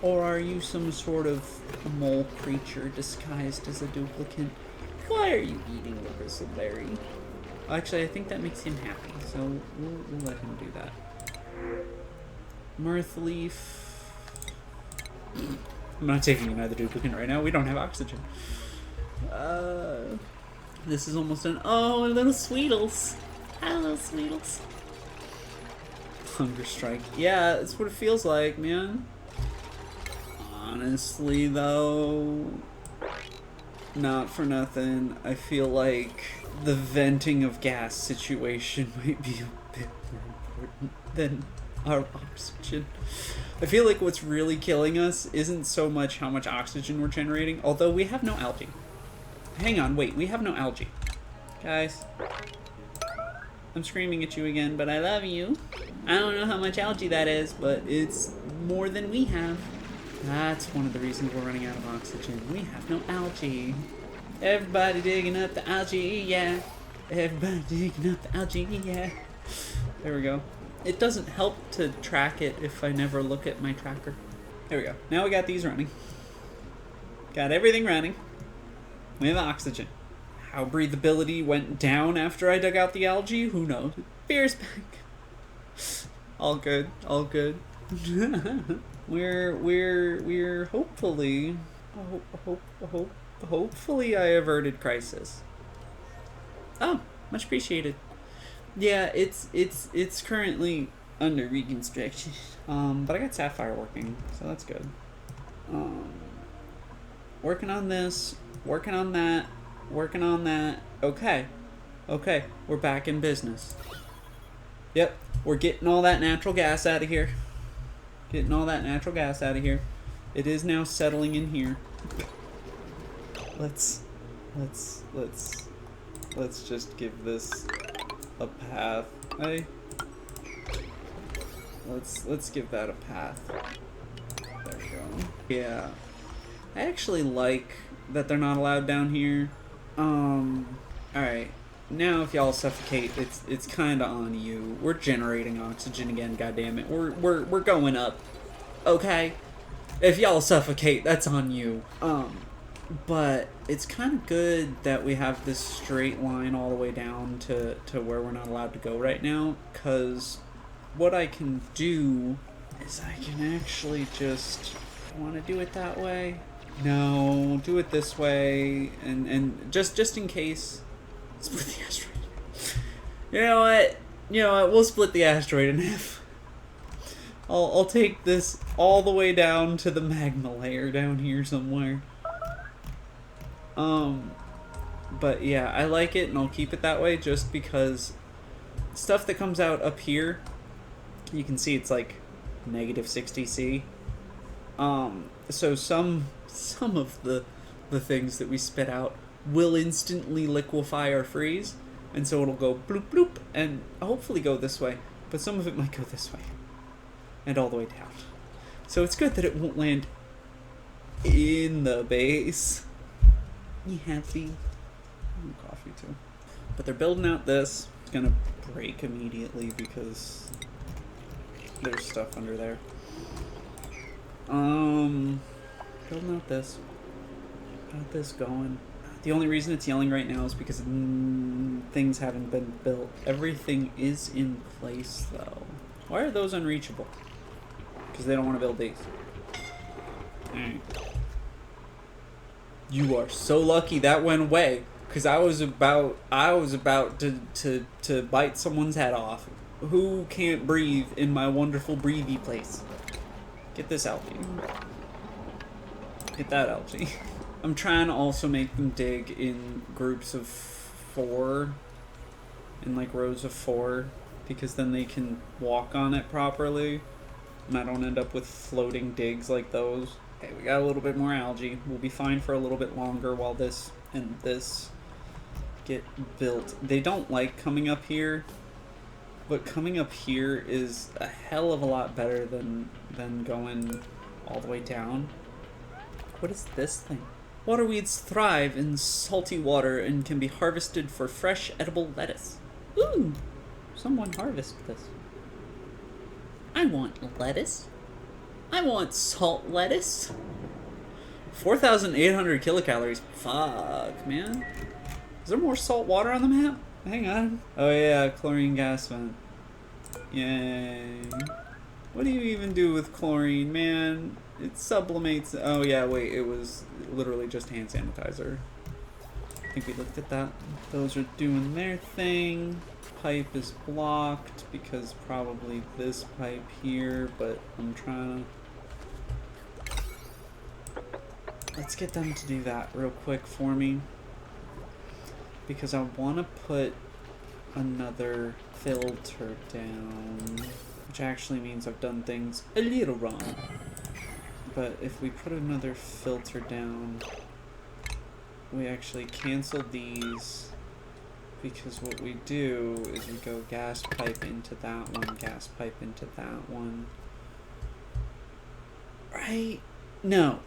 Or are you some sort of mole creature disguised as a duplicate? Why are you eating the bristleberry? Actually, I think that makes him happy, so we'll let him do that. Mirth leaf. I'm not taking another duplicate right now. We don't have oxygen. This is almost done. Oh, little Sweetles. Hello, Sweetles. Hunger strike. Yeah, that's what it feels like, man. Honestly, though, not for nothing, I feel like the venting of gas situation might be a bit more important than our oxygen. I feel like what's really killing us isn't so much how much oxygen we're generating, although we have no algae. Hang on, wait, we have no algae. Guys, I'm screaming at you again, but I love you. I don't know how much algae that is, but it's more than we have. That's one of the reasons we're running out of oxygen. We have no algae. Everybody digging up the algae, yeah. Everybody digging up the algae, yeah. There we go. It doesn't help to track it if I never look at my tracker. There we go. Now we got these running. Got everything running. We have oxygen. How breathability went down after I dug out the algae, who knows? Beer's back. All good, all good. We're hopefully, hopefully I averted crisis. Oh, much appreciated. Yeah, it's currently under reconstruction. But I got Sapphire working, so that's good. Working on this, working on that, working on that. Okay, we're back in business. Yep, we're getting all that natural gas out of here. Getting all that natural gas out of here. It is now settling in here. Let's just give this a path. Hey. Let's give that a path. There we go. Yeah. I actually like that they're not allowed down here. Alright. Now if y'all suffocate, it's kinda on you. We're generating oxygen again, goddammit. We're going up. Okay? If y'all suffocate, that's on you. But it's kinda good that we have this straight line all the way down to where we're not allowed to go right now, 'cause what I can do is I can actually just wanna do it that way. No, do it this way, and just in case. Split the asteroid. You know what? We'll split the asteroid in half. I'll take this all the way down to the magma layer down here somewhere. But yeah, I like it, and I'll keep it that way just because stuff that comes out up here, you can see it's like negative 60°C. So some of the things that we spit out will instantly liquefy or freeze, and so it'll go bloop bloop and hopefully go this way, but some of it might go this way and all the way down. So it's good that it won't land in the base. You happy? Coffee too. But they're building out this. gonna break immediately because there's stuff under there. Building out this. Got this going. The only reason it's yelling right now is because things haven't been built. Everything is in place, though. Why are those unreachable? Because they don't want to build these. Alright. You are so lucky that went away. Because I was about to bite someone's head off. Who can't breathe in my wonderful breathy place? Get this algae. Get that algae. I'm trying to also make them dig in groups of 4, in like rows of 4, because then they can walk on it properly, and I don't end up with floating digs like those. Okay, we got a little bit more algae. We'll be fine for a little bit longer while this and this get built. They don't like coming up here, but coming up here is a hell of a lot better than going all the way down. What is this thing? Water weeds thrive in salty water and can be harvested for fresh, edible lettuce. Ooh! Someone harvest this. I want lettuce. I want salt lettuce. 4,800 kilocalories. Fuck, man. Is there more salt water on the map? Hang on. Oh yeah, chlorine gas vent. Yay. What do you even do with chlorine, man? It sublimates. Oh yeah, wait, it was literally just hand sanitizer. I think we looked at that. Those are doing their thing. Pipe is blocked because probably this pipe here, but I'm trying to... Let's get them to do that real quick for me. Because I want to put another filter down, which actually means I've done things a little wrong. But if we put another filter down, we actually cancel these, because what we do is we go gas pipe into that one, gas pipe into that one. Right? No.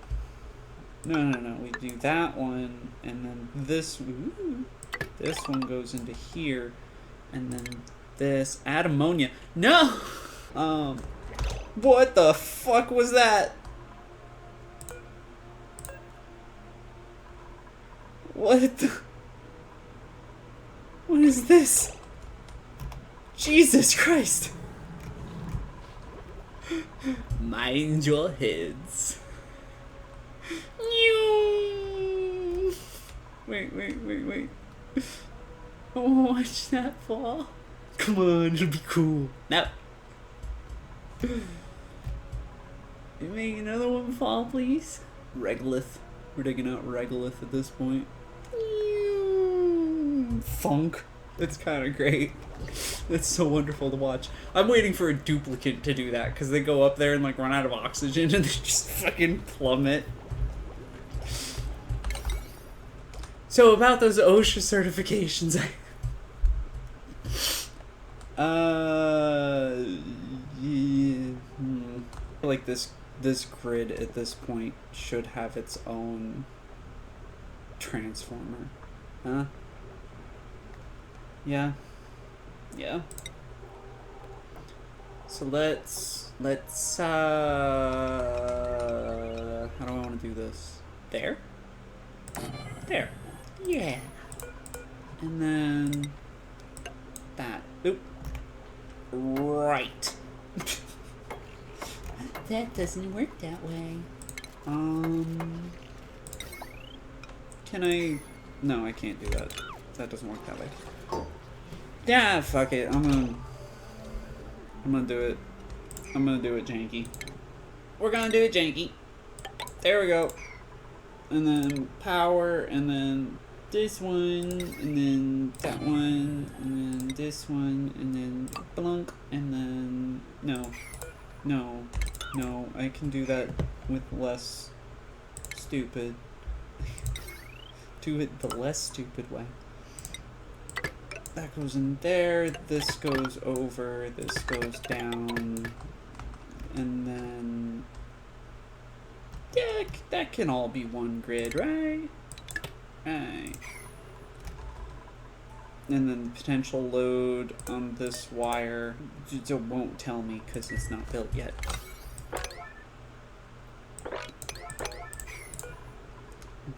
No. We do that one, and then this, this one goes into here, and then this, add ammonia. No! What the fuck was that? What the... What is this? Jesus Christ! Mind your heads. Wait. Oh, watch that fall. Come on, it'll be cool. No. You make another one fall, please? Regolith. We're digging out regolith at this point. Funk. It's kind of great. It's so wonderful to watch. I'm waiting for a duplicate to do that, because they go up there and like run out of oxygen and they just fucking plummet. So about those OSHA certifications, yeah. Like this grid at this point should have its own transformer, huh? Yeah. So let's how do I want to do this? There. Yeah. And then that. Oop. Right. That doesn't work that way. Can I? No, I can't do that. That doesn't work that way. Yeah, fuck it. I'm gonna do it. I'm gonna do it janky. We're gonna do it janky. There we go. And then power, and then this one, and then that one, and then this one, and then blunk, and then no, I can do that with less stupid. Do it the less stupid way. That goes in there, this goes over, this goes down, and then yeah, that can all be one grid, right? Right. And then potential load on this wire. It won't tell me because it's not built yet.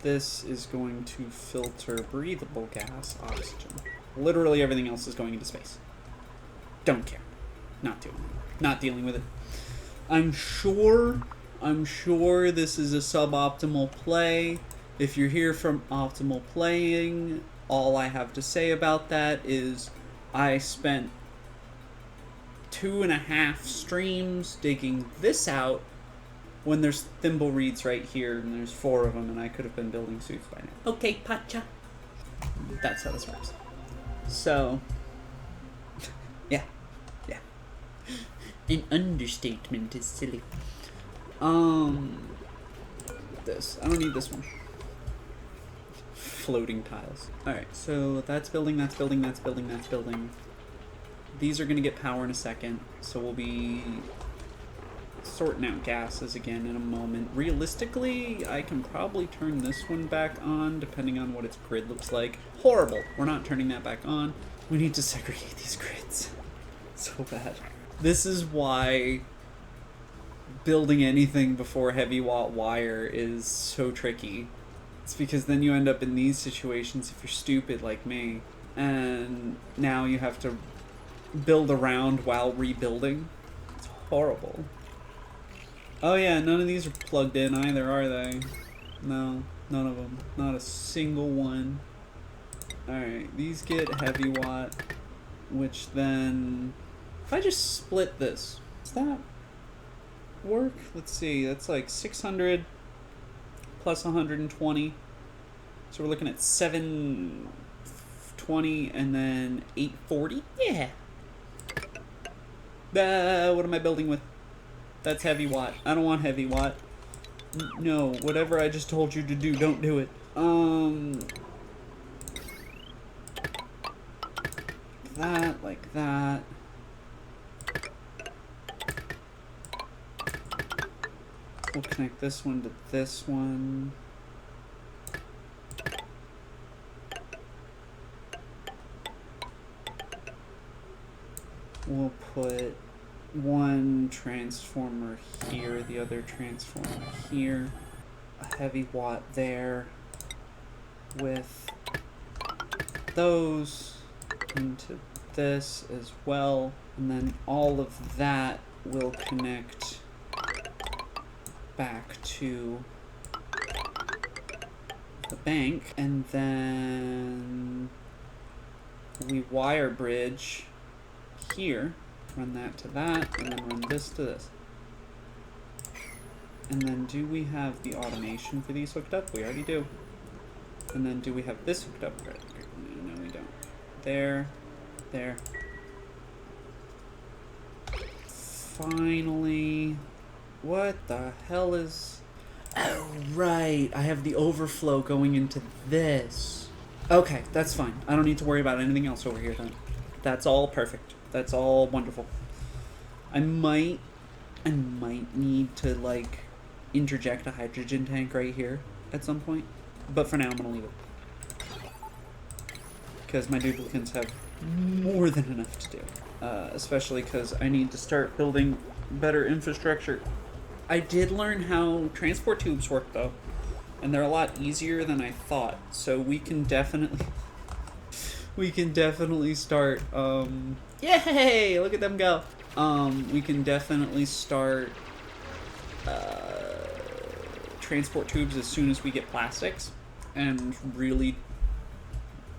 This is going to filter breathable gas, oxygen. Literally everything else is going into space. Don't care. Not doing it. Not dealing with it. I'm sure this is a suboptimal play. If you're here from optimal playing, all I have to say about that is I spent 2.5 streams digging this out when there's thimble reeds right here and there's 4 of them and I could have been building suits by now. Okay, Pacha. That's how this works. So, yeah. An understatement is silly. This. I don't need this one. Floating tiles. Alright, so that's building, that's building, that's building, that's building. These are gonna get power in a second, so we'll be sorting out gases again in a moment. Realistically, I can probably turn this one back on, depending on what its grid looks like. Horrible. We're not turning that back on. We need to segregate these grids. So bad. This is why building anything before heavy watt wire is so tricky. It's because then you end up in these situations if you're stupid like me, and now you have to build around while rebuilding. It's horrible. Oh yeah, none of these are plugged in either, are they? No, none of them. Not a single one. Alright, these get heavy watt, which then... If I just split this, does that work? Let's see, that's like 600 plus 120. So we're looking at 720 and then 840. Yeah. What am I building with? That's heavy watt. I don't want heavy watt. No, whatever I just told you to do, don't do it. That, like that. We'll connect this one to this one. We'll put one transformer here, the other transformer here. A heavy watt there with those into this as well. And then all of that will connect back to the bank, and then we wire bridge here, run that to that, and then run this to this. And then do we have the automation for these hooked up? We already do. And then do we have this hooked up? No, we don't. There, there. Finally. What the hell is... Oh, right. I have the overflow going into this. Okay, that's fine. I don't need to worry about anything else over here then. That's all perfect. That's all wonderful. I might need to, like, interject a hydrogen tank right here at some point. But for now, I'm gonna leave it. Because my duplicates have more than enough to do. Especially because I need to start building better infrastructure. I did learn how transport tubes work, though. And they're a lot easier than I thought. So we can definitely... we can definitely start, yay! Look at them go! We can definitely start, transport tubes as soon as we get plastics. And really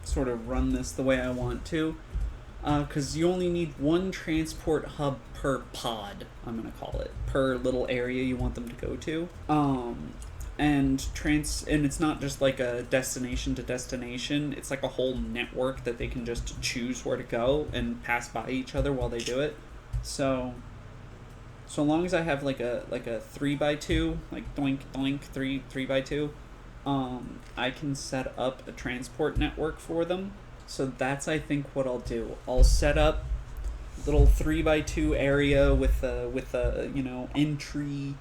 sort of run this the way I want to. Because you only need one transport hub per pod, I'm going to call it. Per little area you want them to go to. And it's not just like a destination to destination. It's like a whole network that they can just choose where to go and pass by each other while they do it. So long as I have like a 3x2, like doink doink 3x2, I can set up a transport network for them. So that's, I think, what I'll do. I'll set up little 3x2 area with a you know, entry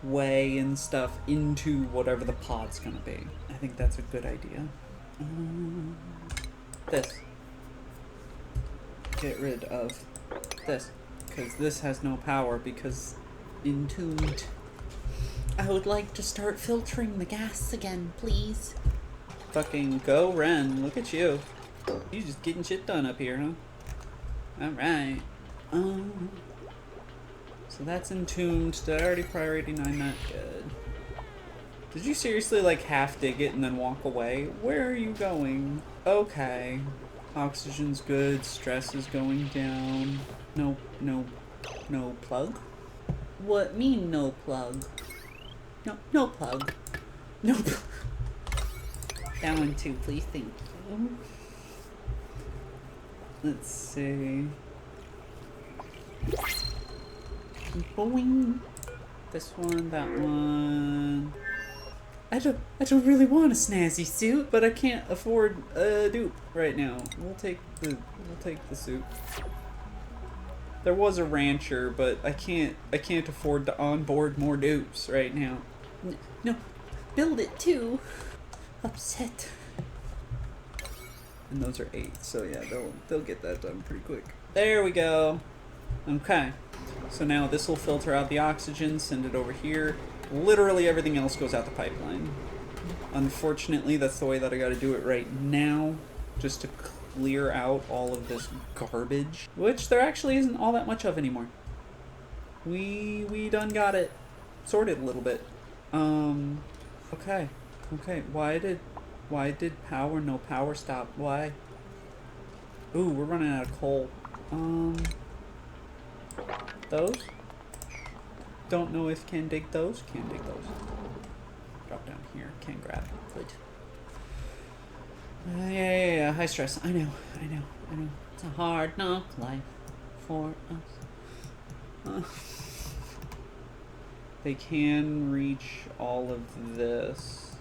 way and stuff into whatever the pod's gonna be. I think that's a good idea. This. get rid of this. Because this has no power because entombed. I would like to start filtering the gas again, please. Fucking go, Ren. Look at you. You just getting shit done up here, huh? Alright. So that's entombed. Did I already priority 9 that? Good. Did you seriously like half dig it and then walk away? Where are you going? Okay. Oxygen's good. Stress is going down. No plug? What mean no plug? No plug. No plug. That one too, please, thank you. Let's see. Boing. This one, that one. I don't really want a snazzy suit, but I can't afford a dupe right now. We'll take the suit. There was a rancher, but I can't afford to onboard more dupes right now. No, build it too. Upset. And those are 8, so yeah, they'll get that done pretty quick. There we go. Okay. So now this will filter out the oxygen, send it over here. Literally everything else goes out the pipeline. Unfortunately, that's the way that I gotta do it right now, just to clear out all of this garbage, which there actually isn't all that much of anymore. We done got it sorted a little bit. Okay. Why did no power stop? Why? Ooh, we're running out of coal. Those? Don't know if can dig those. Can dig those. Drop down here. Can grab. Good. Yeah. High stress. I know. It's a hard knock life for us. They can reach all of this.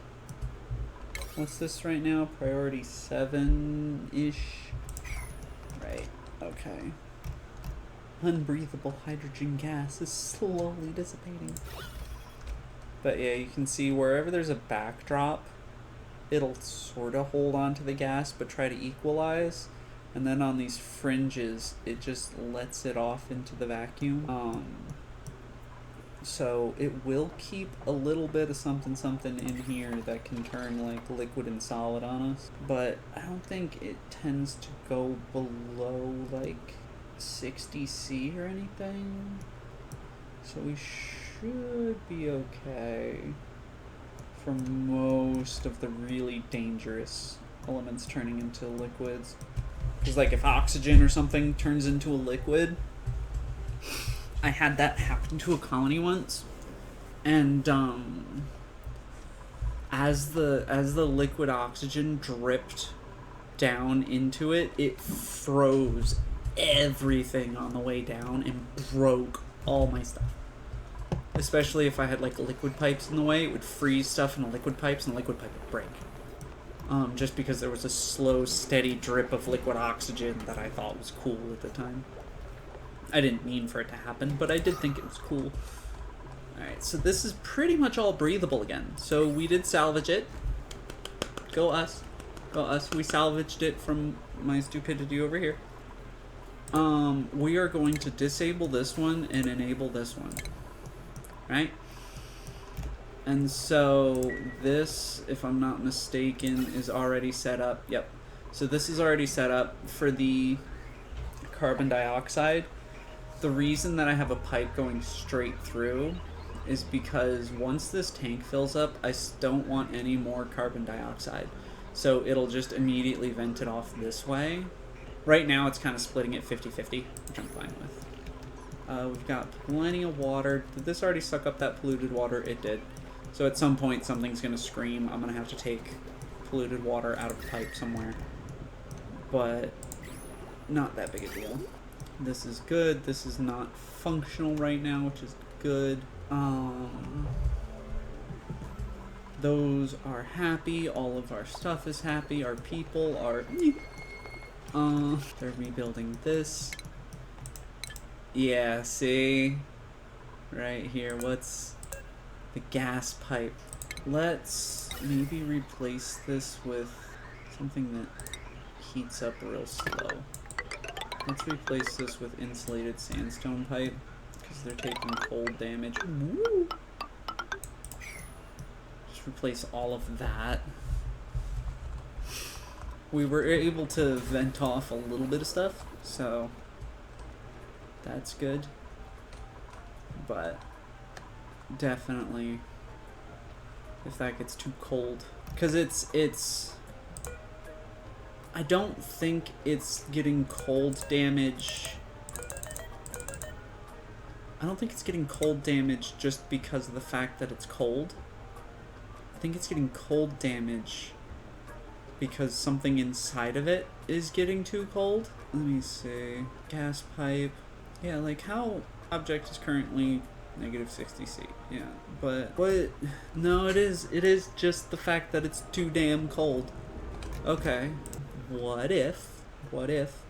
What's this right now? Priority 7-ish. Right. Okay. Unbreathable hydrogen gas is slowly dissipating. But yeah, you can see wherever there's a backdrop, it'll sort of hold on to the gas but try to equalize. And then on these fringes, it just lets it off into the vacuum. So it will keep a little bit of something in here that can turn like liquid and solid on us. But I don't think it tends to go below like 60C or anything, so we should be okay for most of the really dangerous elements turning into liquids. Because like if oxygen or something turns into a liquid, I had that happen to a colony once, and as the liquid oxygen dripped down into it, it froze everything on the way down and broke all my stuff. Especially if I had like liquid pipes in the way, it would freeze stuff in the liquid pipes and the liquid pipe would break. Just because there was a slow, steady drip of liquid oxygen that I thought was cool at the time. I didn't mean for it to happen, but I did think it was cool. Alright, so this is pretty much all breathable again. So we did salvage it. Go us. We salvaged it from my stupidity over here. We are going to disable this one and enable this one. Right? And so this, if I'm not mistaken, is already set up. Yep. So this is already set up for the carbon dioxide. The reason that I have a pipe going straight through is because once this tank fills up, I don't want any more carbon dioxide. So it'll just immediately vent it off this way. Right now it's kind of splitting it 50-50, which I'm fine with. We've got plenty of water. Did this already suck up that polluted water? It did. So at some point something's going to scream. I'm going to have to take polluted water out of the pipe somewhere. But not that big a deal. This is good. This is not functional right now, which is good. Those are happy. All of our stuff is happy. Our people are... they're rebuilding this. Yeah, see? Right here. What's the gas pipe? Let's maybe replace this with something that heats up real slow. Let's replace this with insulated sandstone pipe, because they're taking cold damage. Woo! Just replace all of that. We were able to vent off a little bit of stuff, so that's good. But definitely, if that gets too cold, because it's I don't think it's getting cold damage. I don't think it's getting cold damage just because of the fact that it's cold. I think it's getting cold damage because something inside of it is getting too cold. Let me see. Gas pipe. Yeah, like how object is currently negative 60°C. Yeah, but no, it is just the fact that it's too damn cold. Okay. What if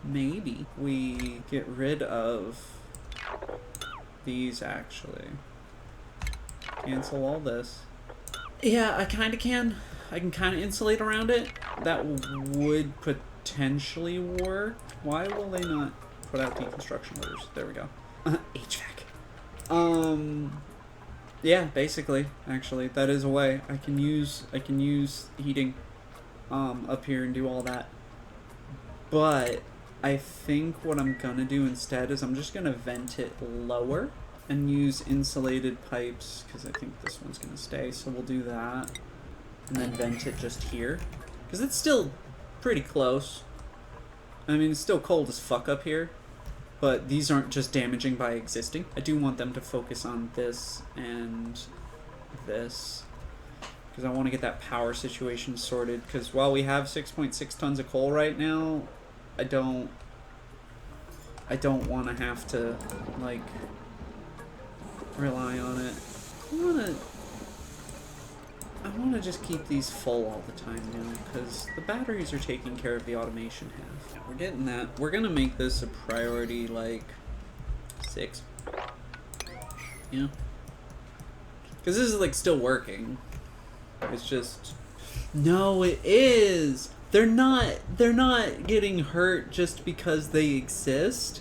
maybe we get rid of these actually? Cancel all this. Yeah, I kinda can. I can kinda insulate around it. That would potentially work. Why will they not put out deconstruction orders? There we go. HVAC. Yeah, basically, actually, that is a way. I can use heating up here and do all that. But I think what I'm gonna do instead is I'm just gonna vent it lower and use insulated pipes, because I think this one's gonna stay, so we'll do that. And then vent it just here, because it's still pretty close. I mean, it's still cold as fuck up here, but these aren't just damaging by existing. I do want them to focus on this and this, because I want to get that power situation sorted, because while we have 6.6 tons of coal right now, I don't want to have to, like, rely on it. I want to just keep these full all the time now, because the batteries are taking care of the automation half. Yeah, we're getting that. We're going to make this a priority, like, 6. Yeah. Because this is, like, still working. It's just... No, it is! They're not getting hurt just because they exist.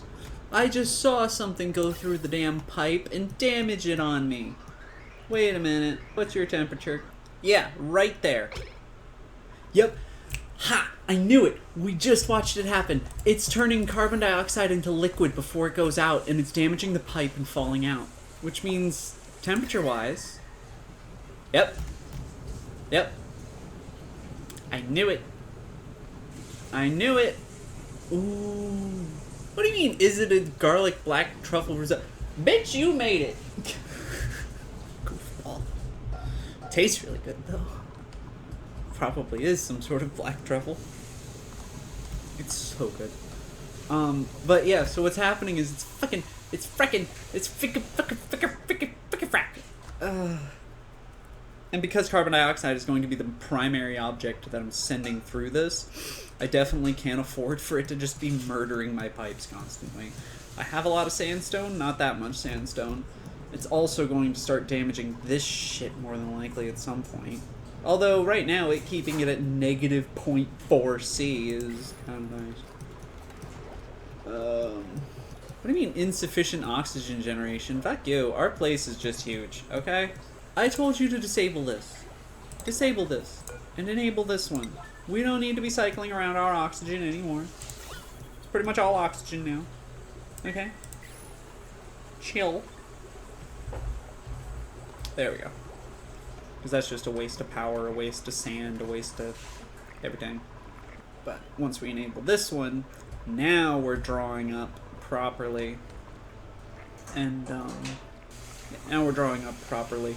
I just saw something go through the damn pipe and damage it on me. Wait a minute. What's your temperature? Yeah, right there. Yep. Ha! I knew it! We just watched it happen. It's turning carbon dioxide into liquid before it goes out, and it's damaging the pipe and falling out. Which means, temperature-wise... Yep. Yep. I knew it. I knew it. Ooh. What do you mean, is it a garlic black truffle risotto? Bitch, you made it! Goofball. Tastes really good, though. Probably is some sort of black truffle. It's so good. But yeah, so what's happening is it's frickin' frack. And because carbon dioxide is going to be the primary object that I'm sending through this, I definitely can't afford for it to just be murdering my pipes constantly. I have a lot of sandstone, not that much sandstone. It's also going to start damaging this shit more than likely at some point. Although right now, keeping it at negative 0.4 C is kind of nice. What do you mean insufficient oxygen generation? Fuck you. Our place is just huge, okay? I told you to disable this. Disable this. And enable this one. We don't need to be cycling around our oxygen anymore. It's pretty much all oxygen now. Okay? Chill. There we go. Because that's just a waste of power, a waste of sand, a waste of everything. But once we enable this one, now we're drawing up properly. And, now we're drawing up properly.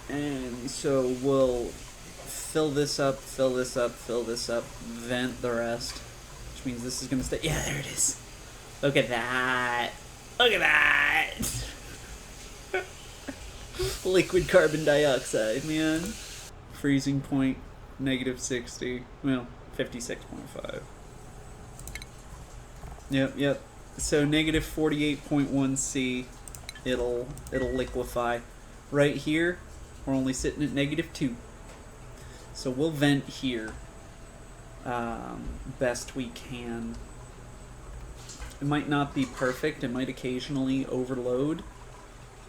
And so we'll fill this up, fill this up, fill this up, vent the rest. Which means this is going to stay. Yeah, there it is. Look at that. Look at that. Liquid carbon dioxide, man. Freezing point, negative 60. Well, 56.5. Yep. So negative 48.1 C, it'll liquefy. Right here, we're only sitting at negative 2. So we'll vent here best we can. It might not be perfect. It might occasionally overload,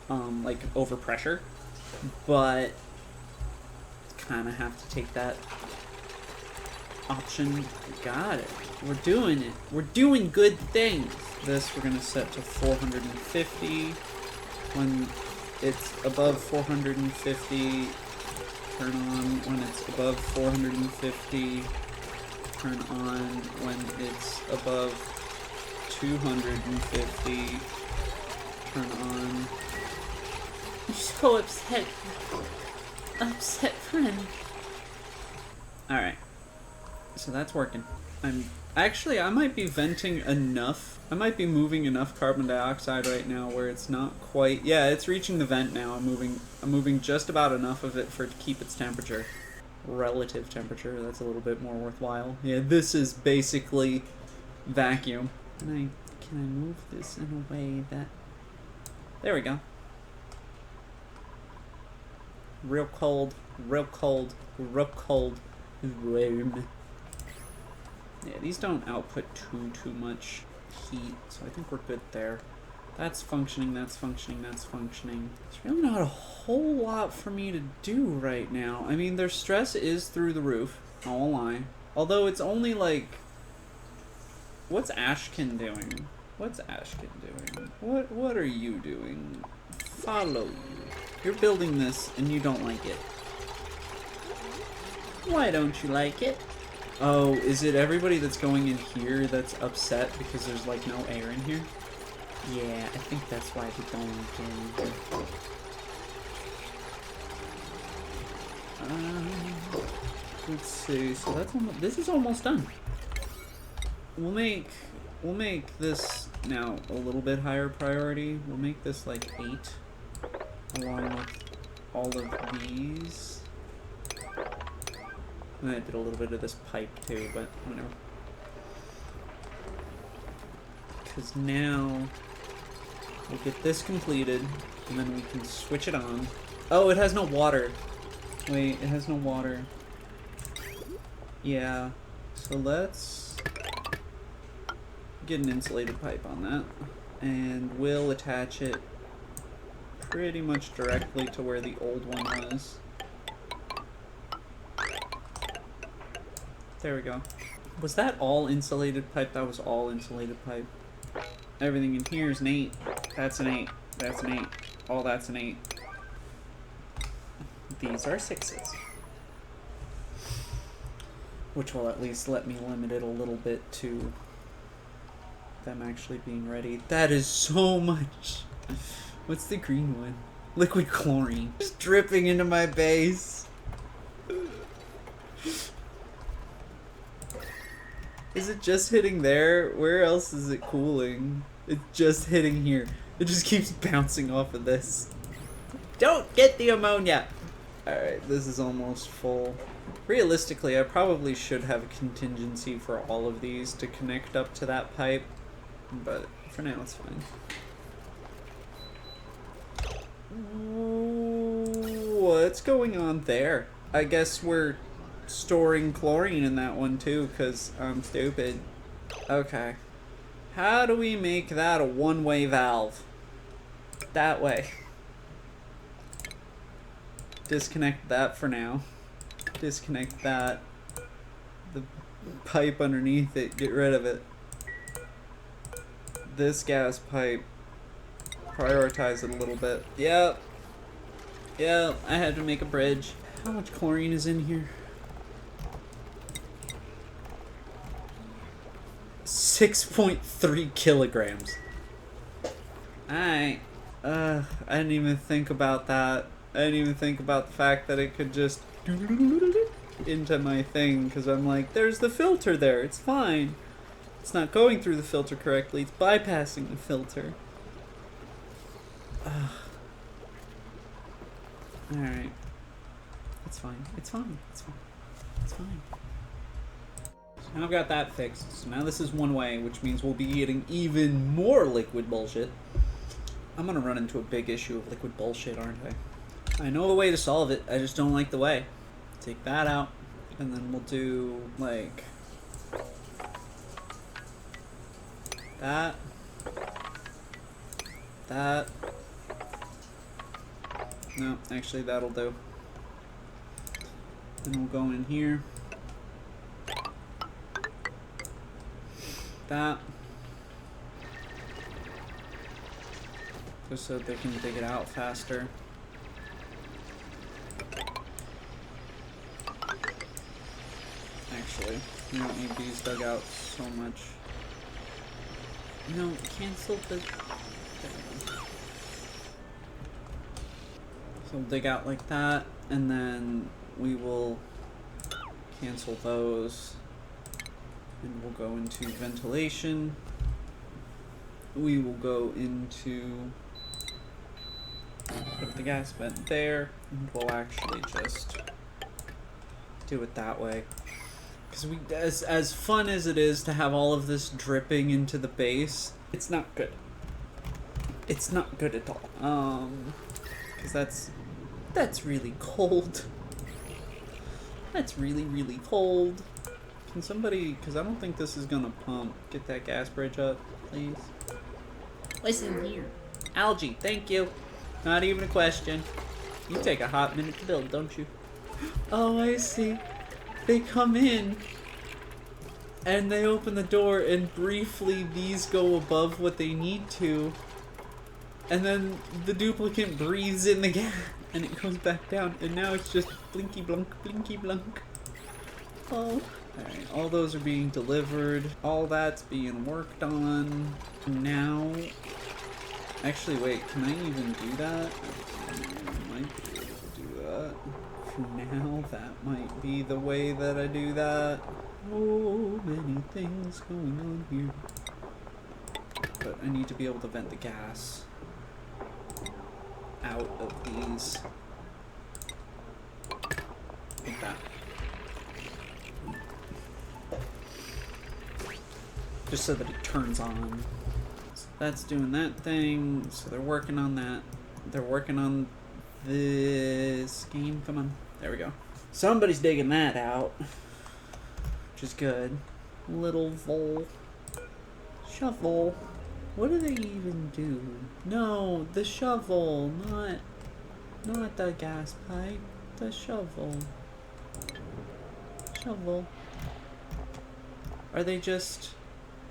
like overpressure, but kind of have to take that option. Got it. We're doing it. We're doing good things. This we're gonna set to 450. When it's above 450, turn on. When it's above 450, turn on. When it's above 250, turn on. I'm so upset. Upset friend. Alright. So that's working. I might be venting enough. I might be moving enough carbon dioxide right now where it's not quite. Yeah, it's reaching the vent now. I'm moving just about enough of it for it to keep its temperature. Relative temperature, that's a little bit more worthwhile. Yeah, this is basically vacuum. Can I move this in a way that... There we go. Real cold, real cold, real cold room. Yeah, these don't output too much heat, so I think we're good there. That's functioning, that's functioning, that's functioning. There's really not a whole lot for me to do right now. I mean, their stress is through the roof, I won't lie. Although it's only like... What's Ashkin doing? What's Ashkin doing? What are you doing? Follow you. You're building this and you don't like it. Why don't you like it? Oh, is it everybody that's going in here that's upset because there's like no air in here? Yeah, I think that's why we don't get it. Let's see. So that's this is almost done. We'll make this now a little bit higher priority. We'll make this like 8, along with all of these. And I did a little bit of this pipe too, but whatever. Because now we'll get this completed, and then we can switch it on. Oh, it has no water. Wait, it has no water. Yeah. So let's get an insulated pipe on that, and we'll attach it pretty much directly to where the old one was. There we go. Was that all insulated pipe? That was all insulated pipe. Everything in here is an 8. That's an 8. That's an 8. All that's an 8. These are 6s. Which will at least let me limit it a little bit to them actually being ready. That is so much. What's the green one? Liquid chlorine. Just dripping into my base. Is it just hitting there? Where else is it cooling? It's just hitting here. It just keeps bouncing off of this. Don't get the ammonia! Alright, this is almost full. Realistically, I probably should have a contingency for all of these to connect up to that pipe, but for now it's fine. What's going on there? I guess we're storing chlorine in that one too, because I'm stupid. Okay. How do we make that a one-way valve? That way. Disconnect that for now. Disconnect that. The pipe underneath it, get rid of it. This gas pipe, prioritize it a little bit. Yep. Yep, I had to make a bridge. How much chlorine is in here? 6.3 kilograms. Alright. I didn't even think about that. I didn't even think about the fact that it could just into my thing, because I'm like, there's the filter there, it's fine. It's not going through the filter correctly, it's bypassing the filter. Alright. It's fine, it's fine, it's fine, it's fine. So now I've got that fixed, so now this is one way, which means we'll be getting even more liquid bullshit. I'm gonna run into a big issue of liquid bullshit, aren't I? I know a way to solve it, I just don't like the way. Take that out, and then we'll do, like... That. That. No, actually that'll do. Then we'll go in here. That. Just so they can dig it out faster. Actually, you don't need these dug out so much. No, cancel the... So we'll dig out like that, and then we will cancel those. And we'll go into ventilation. We will go into... Put the gas vent there, and we'll actually just do it that way. Because we, as fun as it is to have all of this dripping into the base, it's not good. It's not good at all. Because that's really cold. That's really, really cold. Can somebody, because I don't think this is gonna pump, get that gas bridge up, please? Listen here. Algae, thank you. Not even a question. You take a hot minute to build, don't you? Oh, I see. They come in and they open the door and briefly these go above what they need to. And then the duplicate breathes in the gas and it goes back down. And now it's just blinky blunk, blinky blunk. Oh. Alright, all those are being delivered. All that's being worked on. Now... Actually, wait, can I even do that? I might be able to do that. For now, that might be the way that I do that. Oh, many things going on here. But I need to be able to vent the gas out of these. Like that. Just so that it turns on. So that's doing that thing. So they're working on that. They're working on this game. Come on. There we go. Somebody's digging that out. Which is good. Little vole. Shovel. What do they even do? No, the shovel, not the gas pipe. The shovel. Shovel. Are they just...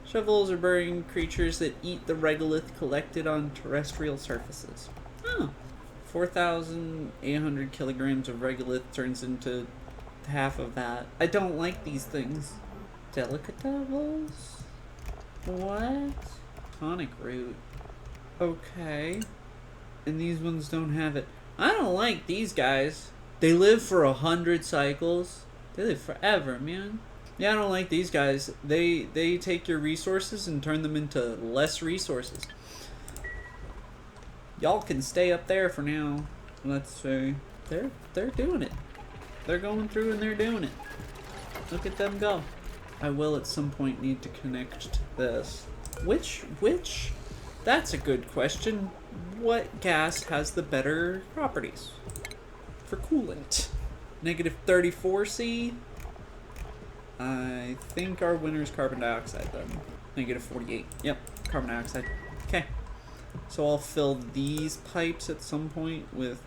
Shovels are burying creatures that eat the regolith collected on terrestrial surfaces. Oh. 4,800 kilograms of regolith turns into half of that. I don't like these things. Delicate devils? What? Tonic root. Okay. And these ones don't have it. I don't like these guys. They live for 100 cycles. They live forever, man. Yeah, I don't like these guys. They take your resources and turn them into less resources. Y'all can stay up there for now. Let's see. They're doing it. They're going through and they're doing it. Look at them go. I will at some point need to connect to this. Which? That's a good question. What gas has the better properties for coolant? Negative 34C? I think our winner is carbon dioxide then. Negative 48. Yep, carbon dioxide. Okay. So I'll fill these pipes at some point with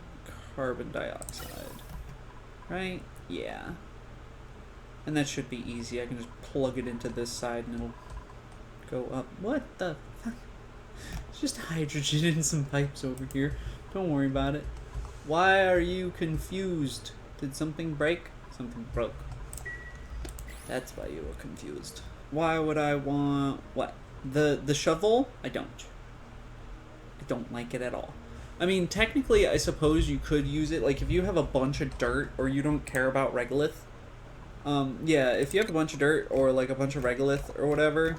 carbon dioxide. Right? Yeah. And that should be easy. I can just plug it into this side and it'll go up. What the fuck? It's just hydrogen in some pipes over here. Don't worry about it. Why are you confused? Did something break? Something broke. That's why you were confused. Why would I want... what? The shovel? I don't like it at all. I mean, technically, I suppose you could use it. Like, if you have a bunch of dirt or you don't care about regolith. Yeah, if you have a bunch of dirt or, like, a bunch of regolith or whatever,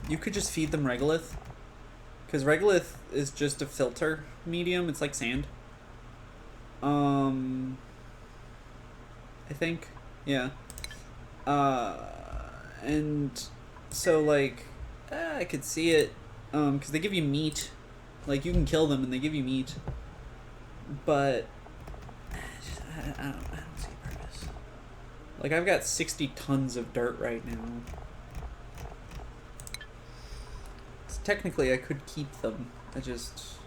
you could just feed them regolith. Because regolith is just a filter medium. It's like sand. I think. Yeah. And so, like, I could see it, because they give you meat. Like, you can kill them and they give you meat. But, I don't see a purpose. Like, I've got 60 tons of dirt right now. technically I could keep them. I just...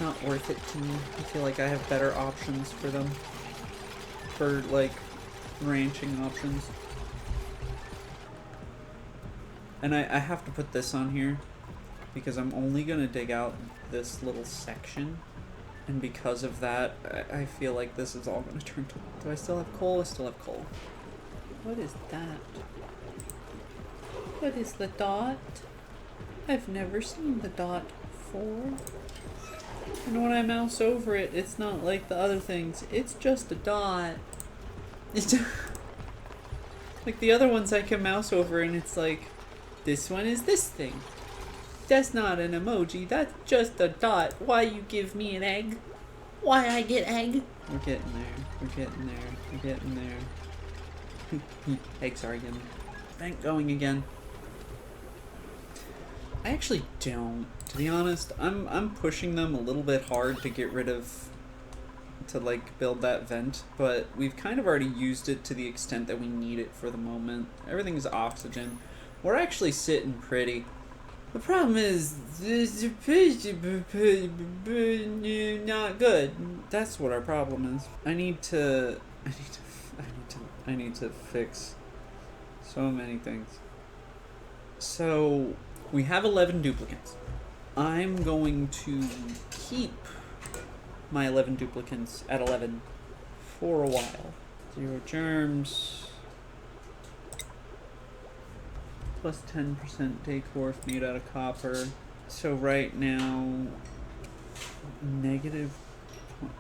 not worth it to me. I feel like I have better options for them. For, like, ranching options. And I have to put this on here because I'm only gonna dig out this little section. And because of that, I feel like this is all gonna turn to... Do I still have coal? I still have coal. What is that? What is the dot? I've never seen the dot before. And when I mouse over it, it's not like the other things. It's just a dot. It's just... like the other ones I can mouse over and it's like, this one is this thing. That's not an emoji, that's just a dot. Why you give me an egg? Why I get egg? We're getting there, we're getting there, we're getting there. Eggs are yummy. Bank going again. I actually don't, to be honest. I'm pushing them a little bit hard to get rid of, to like build that vent, but we've kind of already used it to the extent that we need it for the moment. Everything is oxygen. We're actually sitting pretty. The problem is, not good. That's what our problem is. I need to fix so many things. So, we have 11 duplicates. I'm going to keep my 11 duplicates at 11 for a while. 0 germs. Plus 10% decor if made out of copper. So right now, negative...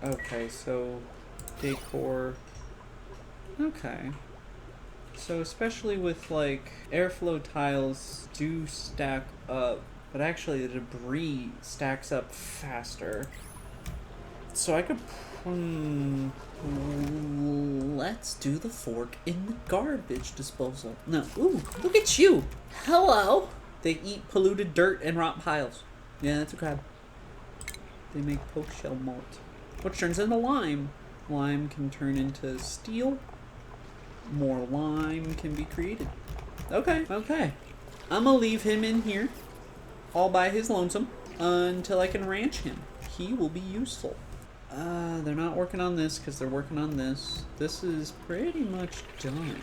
Okay, so decor... Okay. So especially with like airflow tiles do stack up, but actually the debris stacks up faster. So I could... let's do the fork in the garbage disposal. No. Ooh, look at you. Hello. They eat polluted dirt and rot piles. Yeah, that's a crab. They make poke shell malt, which turns into lime. Lime can turn into steel. More lime can be created. Okay, okay. I'm gonna leave him in here all by his lonesome until I can ranch him. He will be useful. They're not working on this because they're working on this. This is pretty much done.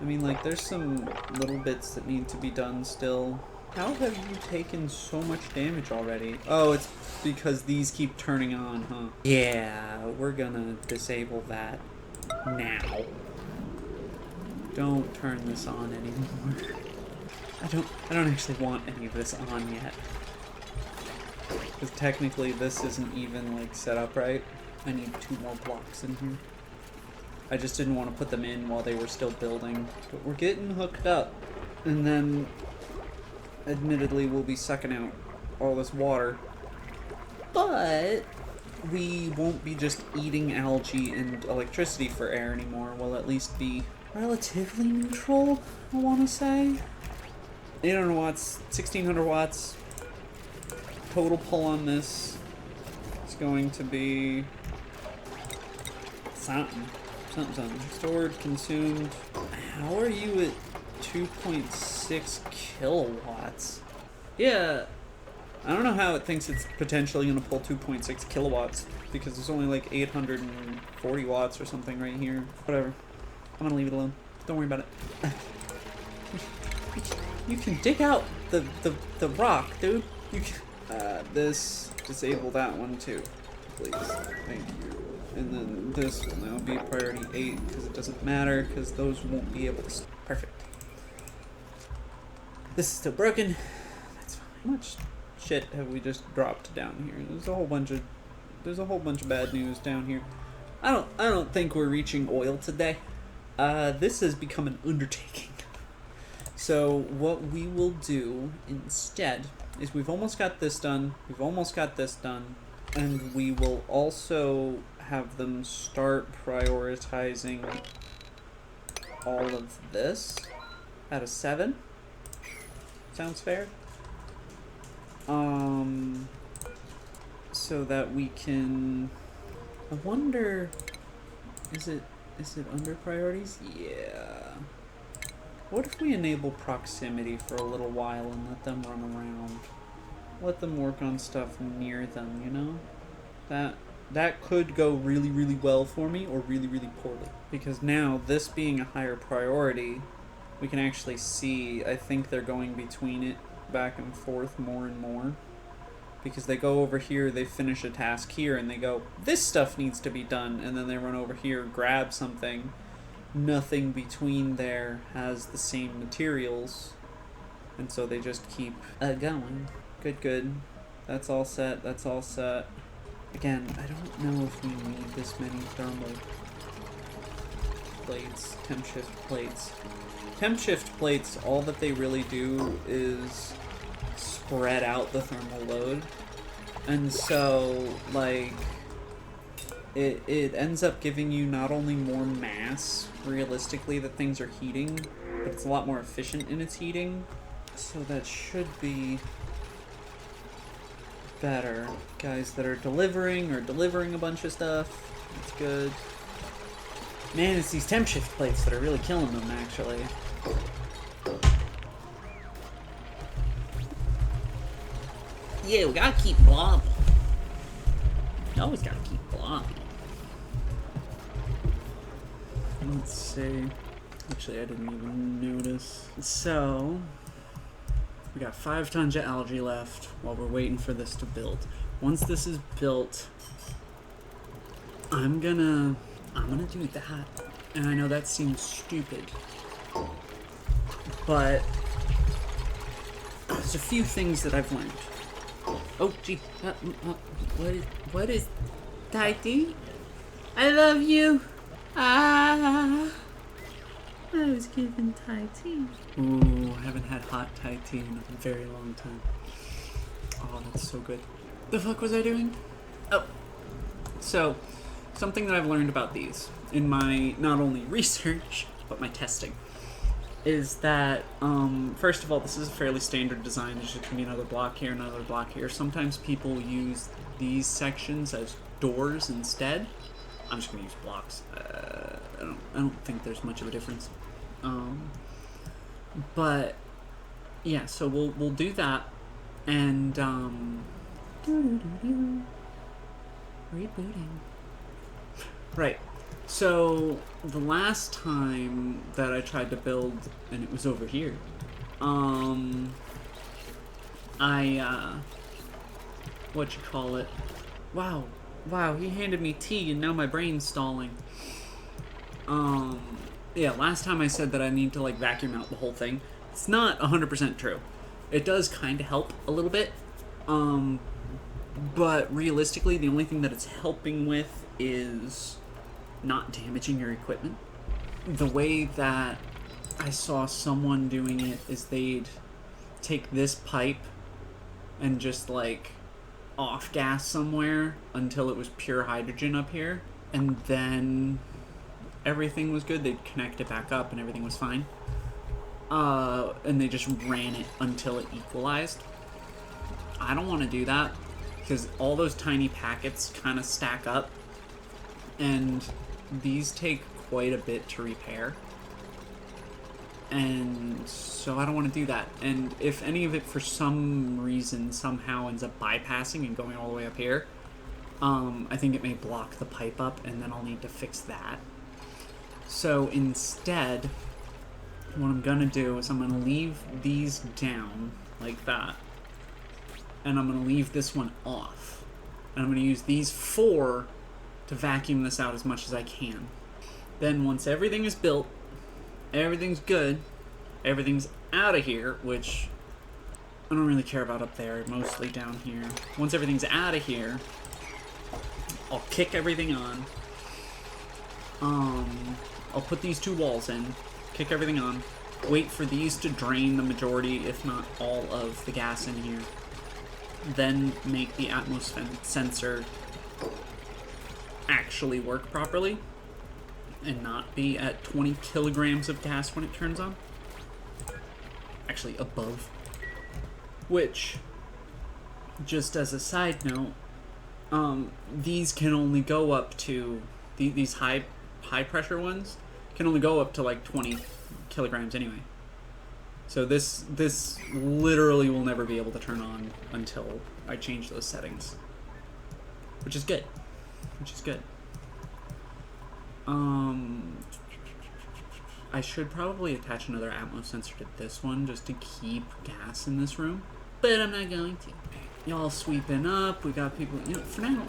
I mean, like, there's some little bits that need to be done still. How have you taken so much damage already? Oh, it's because these keep turning on, huh? Yeah, we're gonna disable that now. Don't turn this on anymore. I don't actually want any of this on yet. Because technically this isn't even like set up right. I need 2 more blocks in here. I just didn't want to put them in while they were still building. But we're getting hooked up. And then, admittedly, we'll be sucking out all this water. But we won't be just eating algae and electricity for air anymore. We'll at least be relatively neutral, I want to say. 800 watts, 1600 watts. Total pull on this is going to be something. Stored, consumed. How are you at 2.6 kilowatts? Yeah, I don't know how it thinks it's potentially going to pull 2.6 kilowatts because there's only like 840 watts or something right here. Whatever. I'm going to leave it alone. Don't worry about it. You can dig out the rock, dude. You can... this, disable that one too, please. Thank you. And then this will now be priority 8 because it doesn't matter because those won't be able to. Perfect. This is still broken. That's fine. How much shit have we just dropped down here? There's a whole bunch of bad news down here. I don't think we're reaching oil today. This has become an undertaking. So what we will do instead is we've almost got this done, we've almost got this done, and we will also have them start prioritizing all of this out of 7. Sounds fair? So that we can... I wonder... Is it under priorities? Yeah. What if we enable proximity for a little while and let them run around? Let them work on stuff near them, you know? That could go really, really well for me or really, really poorly. Because now, this being a higher priority, we can actually see, I think they're going between it back and forth more and more. Because they go over here, they finish a task here, and they go, this stuff needs to be done, and then they run over here, grab something. Nothing between there has the same materials, and so they just keep going. Good. That's all set, that's all set. Again, I don't know if we need this many thermal plates, temp shift plates. Temp shift plates, all that they really do is spread out the thermal load. And so, like, it ends up giving you not only more mass, realistically, that things are heating, but it's a lot more efficient in its heating. So that should be better. Guys that are delivering a bunch of stuff. That's good. Man, it's these temp shift plates that are really killing them, actually. Yeah, we gotta keep blobbing. You always gotta keep blobbing. Let's see. Actually, I didn't even notice. So, we got 5 tons of algae left while we're waiting for this to build. Once this is built, I'm gonna do that. And I know that seems stupid, but there's a few things that I've learned. Oh, gee. What is Tighty? I love you. I was given Thai tea. Ooh, I haven't had hot Thai tea in a very long time. Oh, that's so good. The fuck was I doing? Oh. So, something that I've learned about these in my not only research, but my testing, is that, first of all, this is a fairly standard design. There's just gonna be another block here, another block here. Sometimes people use these sections as doors instead. I'm just gonna use blocks. I don't think there's much of a difference. But yeah, so we'll do that, and rebooting. Right. So the last time that I tried to build, and it was over here, what you call it? Wow, he handed me tea and now my brain's stalling. Yeah, last time I said that I need to, like, vacuum out the whole thing. It's not 100% true. It does kind of help a little bit, but realistically, the only thing that it's helping with is not damaging your equipment. The way that I saw someone doing it is they'd take this pipe and just, like, off-gas somewhere until it was pure hydrogen up here, and then everything was good. They'd connect it back up and everything was fine. And they just ran it until it equalized. I don't want to do that because all those tiny packets kind of stack up, and these take quite a bit to repair. And so I don't want to do that. And if any of it for some reason somehow ends up bypassing and going all the way up here, I think it may block the pipe up, and then I'll need to fix that. So instead, what I'm gonna do is I'm gonna leave these down like that, and I'm gonna leave this one off, and I'm gonna use these 4 to vacuum this out as much as I can. Then once everything is built, everything's good, everything's out of here, which I don't really care about up there, mostly down here. Once everything's out of here, I'll kick everything on. I'll put these 2 walls in, kick everything on, wait for these to drain the majority, if not all, of the gas in here. Then make the Atmos sensor actually work properly and not be at 20 kilograms of gas when it turns on. Actually, above. Which, just as a side note, these can only go up to, these high pressure ones can only go up to like 20 kilograms anyway. So this literally will never be able to turn on until I change those settings. Which is good. Which is good. I should probably attach another Atmos sensor to this one just to keep gas in this room. But I'm not going to. Y'all sweeping up. We got people, you know, for now.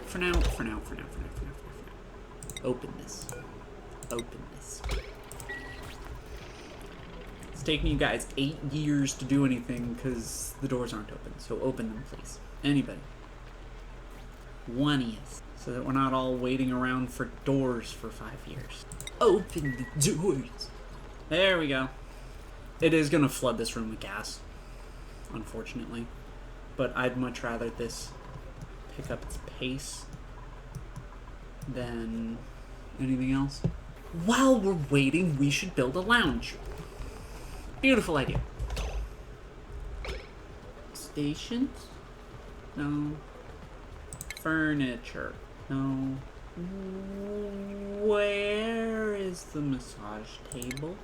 Open this. Open this. It's taking you guys 8 years to do anything because the doors aren't open. So open them, please. Anybody. One is. So that we're not all waiting around for doors for 5 years. Open the doors. There we go. It is going to flood this room with gas, unfortunately. But I'd much rather this pick up its pace than anything else. While we're waiting, we should build a lounge. Beautiful idea. Stations? No. Furniture? No. Where is the massage table?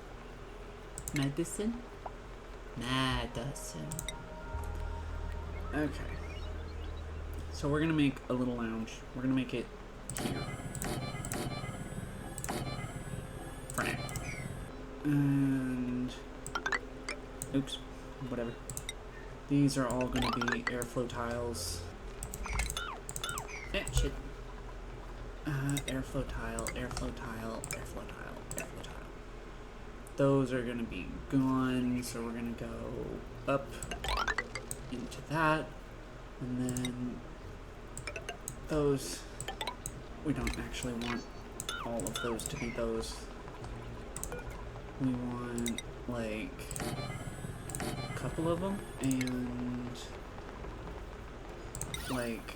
Medicine? Medicine. Okay. So we're gonna make a little lounge. We're gonna make it here. For now. And... oops. Whatever. These are all gonna be airflow tiles. Eh, shit. Airflow tile, airflow tile, airflow tile, airflow tile. Those are gonna be gone, so we're gonna go up into that, and then those, we don't actually want all of those to be those. We want, like, a couple of them, and, like,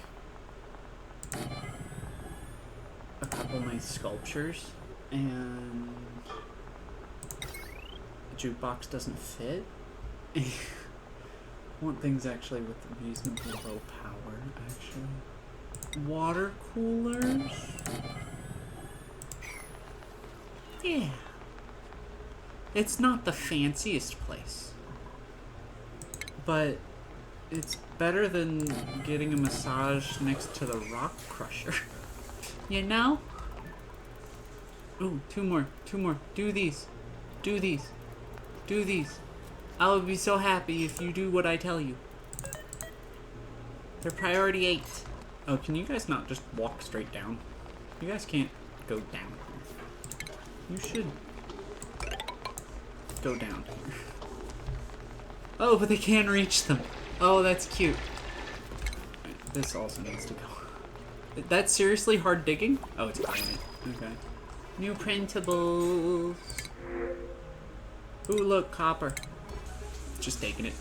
a couple nice sculptures, and the jukebox doesn't fit. I want things actually with reasonably low power, actually. Water coolers? Yeah. It's not the fanciest place, but it's better than getting a massage next to the rock crusher. You know? Ooh, two more. Do these. I would be so happy if you do what I tell you. They're priority 8. Oh, can you guys not just walk straight down? You guys can't go down here. You should go down here. Oh, but they can reach them. Oh, that's cute. This also needs to go. That's seriously hard digging? Oh, it's granite. Okay. New printables. Ooh, look, copper. Just taking it.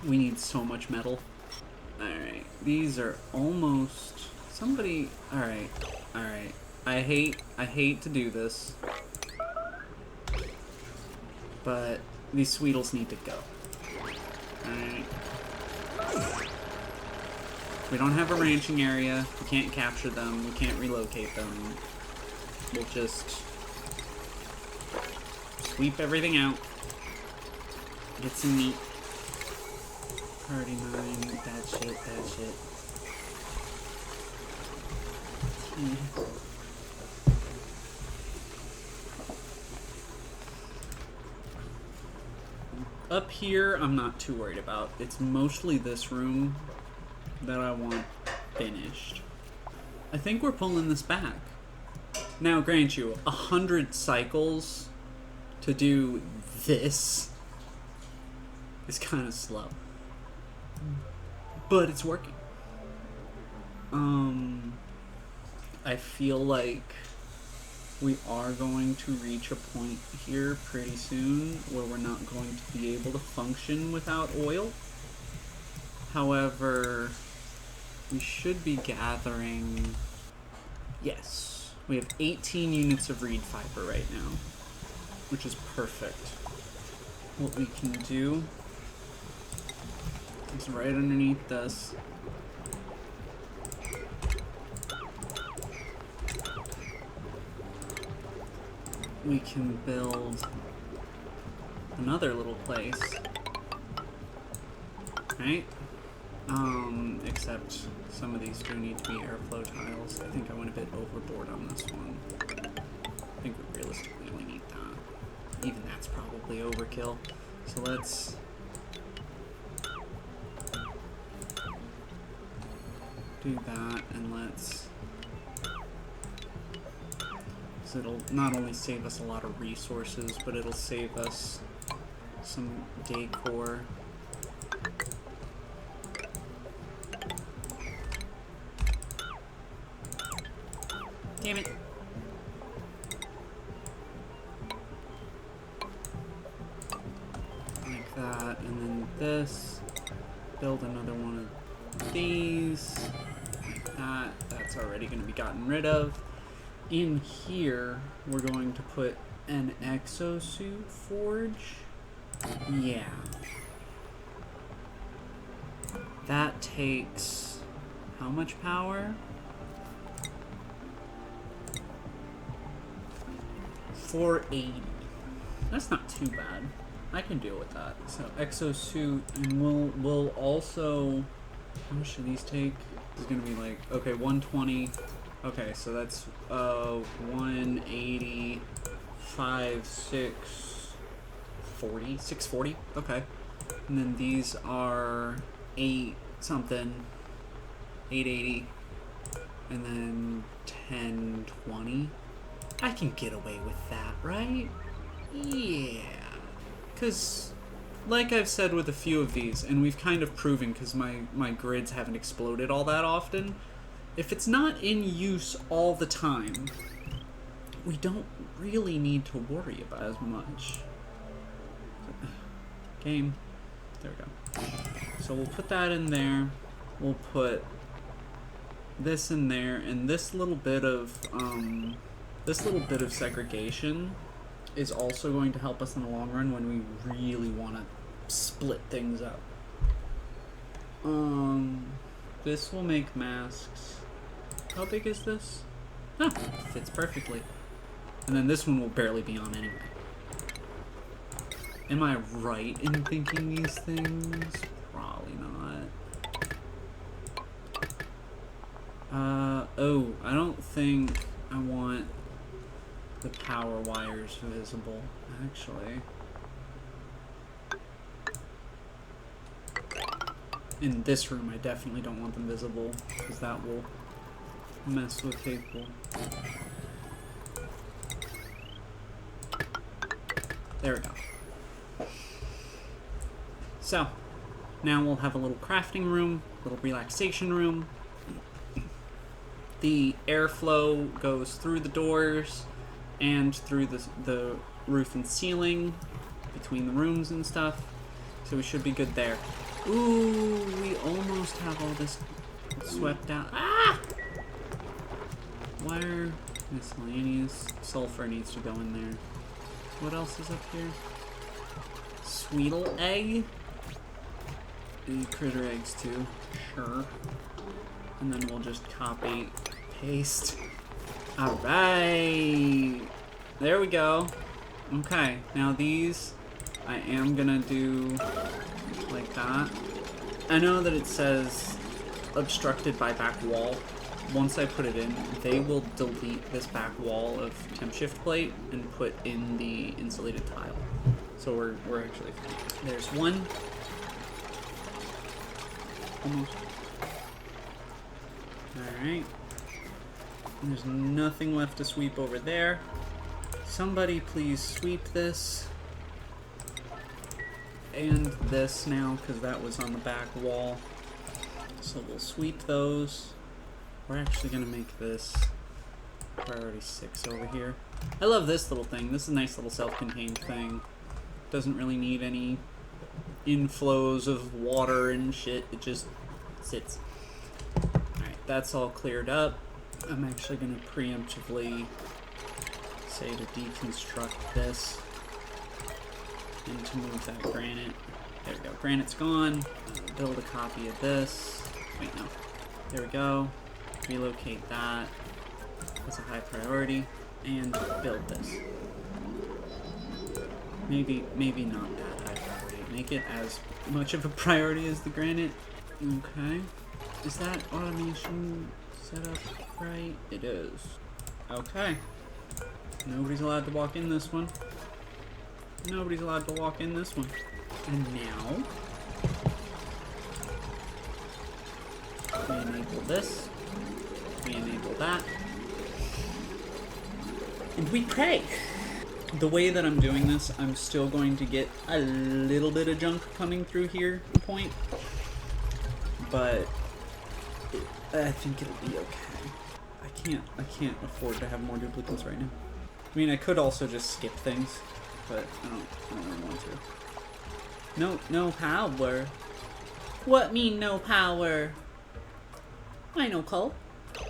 We need so much metal. Alright, these are almost... Somebody... Alright. I hate to do this. But these Sweetles need to go. Alright. We don't have a ranching area. We can't capture them. We can't relocate them. We'll just sweep everything out. Get some meat. Priority 9. That shit. Up here, I'm not too worried about. It's mostly this room that I want finished. I think we're pulling this back. Now, grant you, 100 cycles to do this is kind of slow. But it's working. I feel like we are going to reach a point here pretty soon where we're not going to be able to function without oil. However, we should be gathering... Yes, we have 18 units of reed fiber right now, which is perfect. What we can do is right underneath this, we can build another little place. Right? Except some of these do need to be airflow tiles. I think I went a bit overboard on this one. I think we realistically only need that. Even that's probably overkill. So let's... do that, and let's... so it'll not only save us a lot of resources, but it'll save us some decor. Damn it. Like that, and then this. Build another one of these. Like that. That's already going to be gotten rid of. In here, we're going to put an exosuit forge. Yeah. That takes how much power? 480. That's not too bad. I can deal with that. So exosuit, and we'll also... how much do these take? This is gonna be like, okay, 120. Okay, so that's 180, 5, 6, 40, 640. Okay, and then these are 8 something, 880, and then 1020. I can get away with that, right? Yeah. Because, like I've said with a few of these, and we've kind of proven because my grids haven't exploded all that often, if it's not in use all the time, we don't really need to worry about as much. Game. There we go. So we'll put that in there. We'll put this in there, and this little bit of segregation is also going to help us in the long run when we really want to split things up. This will make masks. How big is this? Ah, fits perfectly. And then this one will barely be on anyway. Am I right in thinking these things? Probably not. Oh, I don't think I want the power wires visible, actually. In this room, I definitely don't want them visible, because that will mess with people. There we go. So, now we'll have a little crafting room, little relaxation room. The airflow goes through the doors and through the roof and ceiling, between the rooms and stuff. So we should be good there. Ooh, we almost have all this swept out. Ah! Wire, miscellaneous, sulfur needs to go in there. What else is up here? Sweetle egg? And critter eggs too, sure. And then we'll just copy, paste. Alright! There we go. Okay, now these I am gonna do like that. I know that it says obstructed by back wall. Once I put it in, they will delete this back wall of temp shift plate and put in the insulated tile. So we're actually fine. There's one. Almost. Alright. There's nothing left to sweep over there. Somebody please sweep this. And this now, because that was on the back wall. So we'll sweep those. We're actually going to make this priority 6 over here. I love this little thing. This is a nice little self-contained thing. Doesn't really need any inflows of water and shit. It just sits. Alright, that's all cleared up. I'm actually going to preemptively say to deconstruct this and to move that granite. There we go. Granite's gone. Build a copy of this. Wait, no. There we go. Relocate that. That's a high priority. And build this. Maybe not that high priority. Make it as much of a priority as the granite. Okay. Is that automation set up right? It is. Okay. Nobody's allowed to walk in this one. Nobody's allowed to walk in this one. And now, we enable this. We enable that. And we pray. The way that I'm doing this, I'm still going to get a little bit of junk coming through here, point. But I think it'll be okay. I can't afford to have more duplicates right now. I mean, I could also just skip things, but I don't really want to. No power. What mean no power? Why no coal?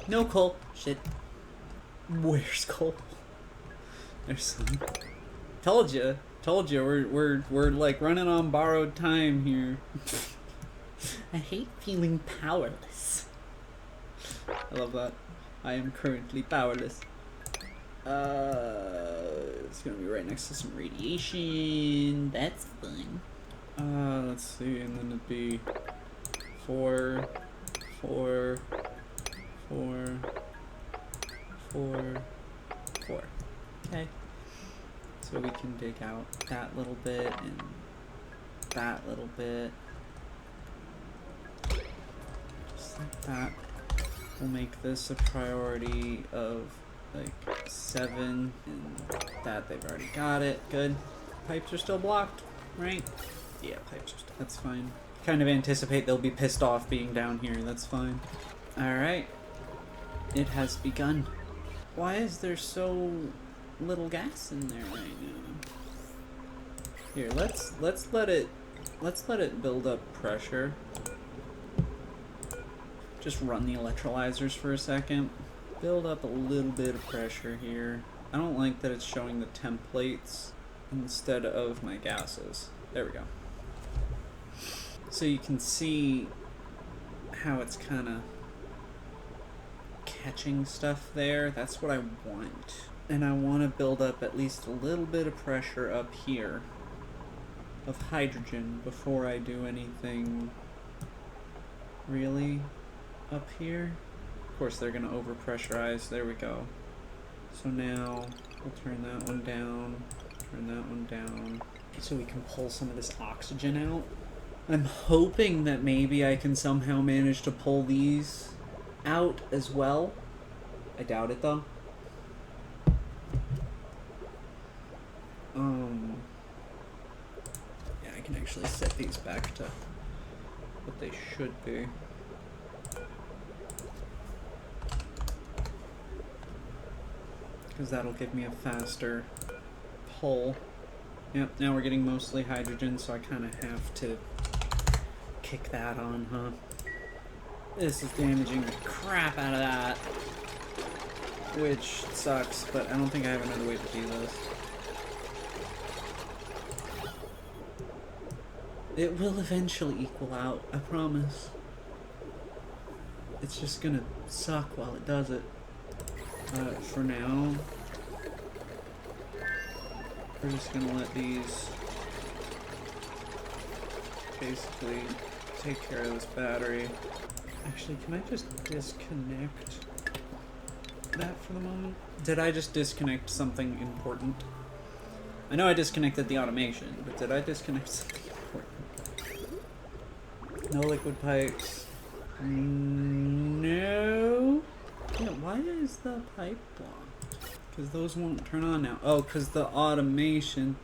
No coal. Shit. Where's coal? There's some. Told you. We're like running on borrowed time here. I hate feeling powerless. I love that. I am currently powerless. It's gonna be right next to some radiation. That's fun. Let's see, and then it'd be 4, 4, 4, 4, 4. Okay. So we can dig out that little bit and that little bit. Just like that. We'll make this a priority of like 7, and that they've already got it. Good. Pipes are still blocked, right? Yeah, pipes are still. That's fine. Kind of anticipate they'll be pissed off being down here. That's fine. Alright. It has begun. Why is there so little gas in there right now? Here, let's let it build up pressure. Just run the electrolyzers for a second. Build up a little bit of pressure here. I don't like that it's showing the templates instead of my gases. There we go. So you can see how it's kind of catching stuff there. That's what I want. And I want to build up at least a little bit of pressure up here of hydrogen before I do anything really up here. Of course they're going to overpressurize. There we go. So now we'll turn that one down, turn that one down, so we can pull some of this oxygen out. I'm hoping that maybe I can somehow manage to pull these out as well. I doubt it though. Yeah, I can actually set these back to what they should be. Because that'll give me a faster pull. Yep, now we're getting mostly hydrogen, so I kind of have to kick that on, huh? This is damaging the crap out of that. Which sucks, but I don't think I have another way to do this. It will eventually equal out, I promise. It's just gonna suck while it does it. For now, we're just gonna let these basically take care of this battery. Actually, can I just disconnect that for the moment? Did I just disconnect something important? I know I disconnected the automation, but did I disconnect something important? No liquid pipes. No. Yeah, why is the pipe blocked? Because those won't turn on now. Oh, because the automation.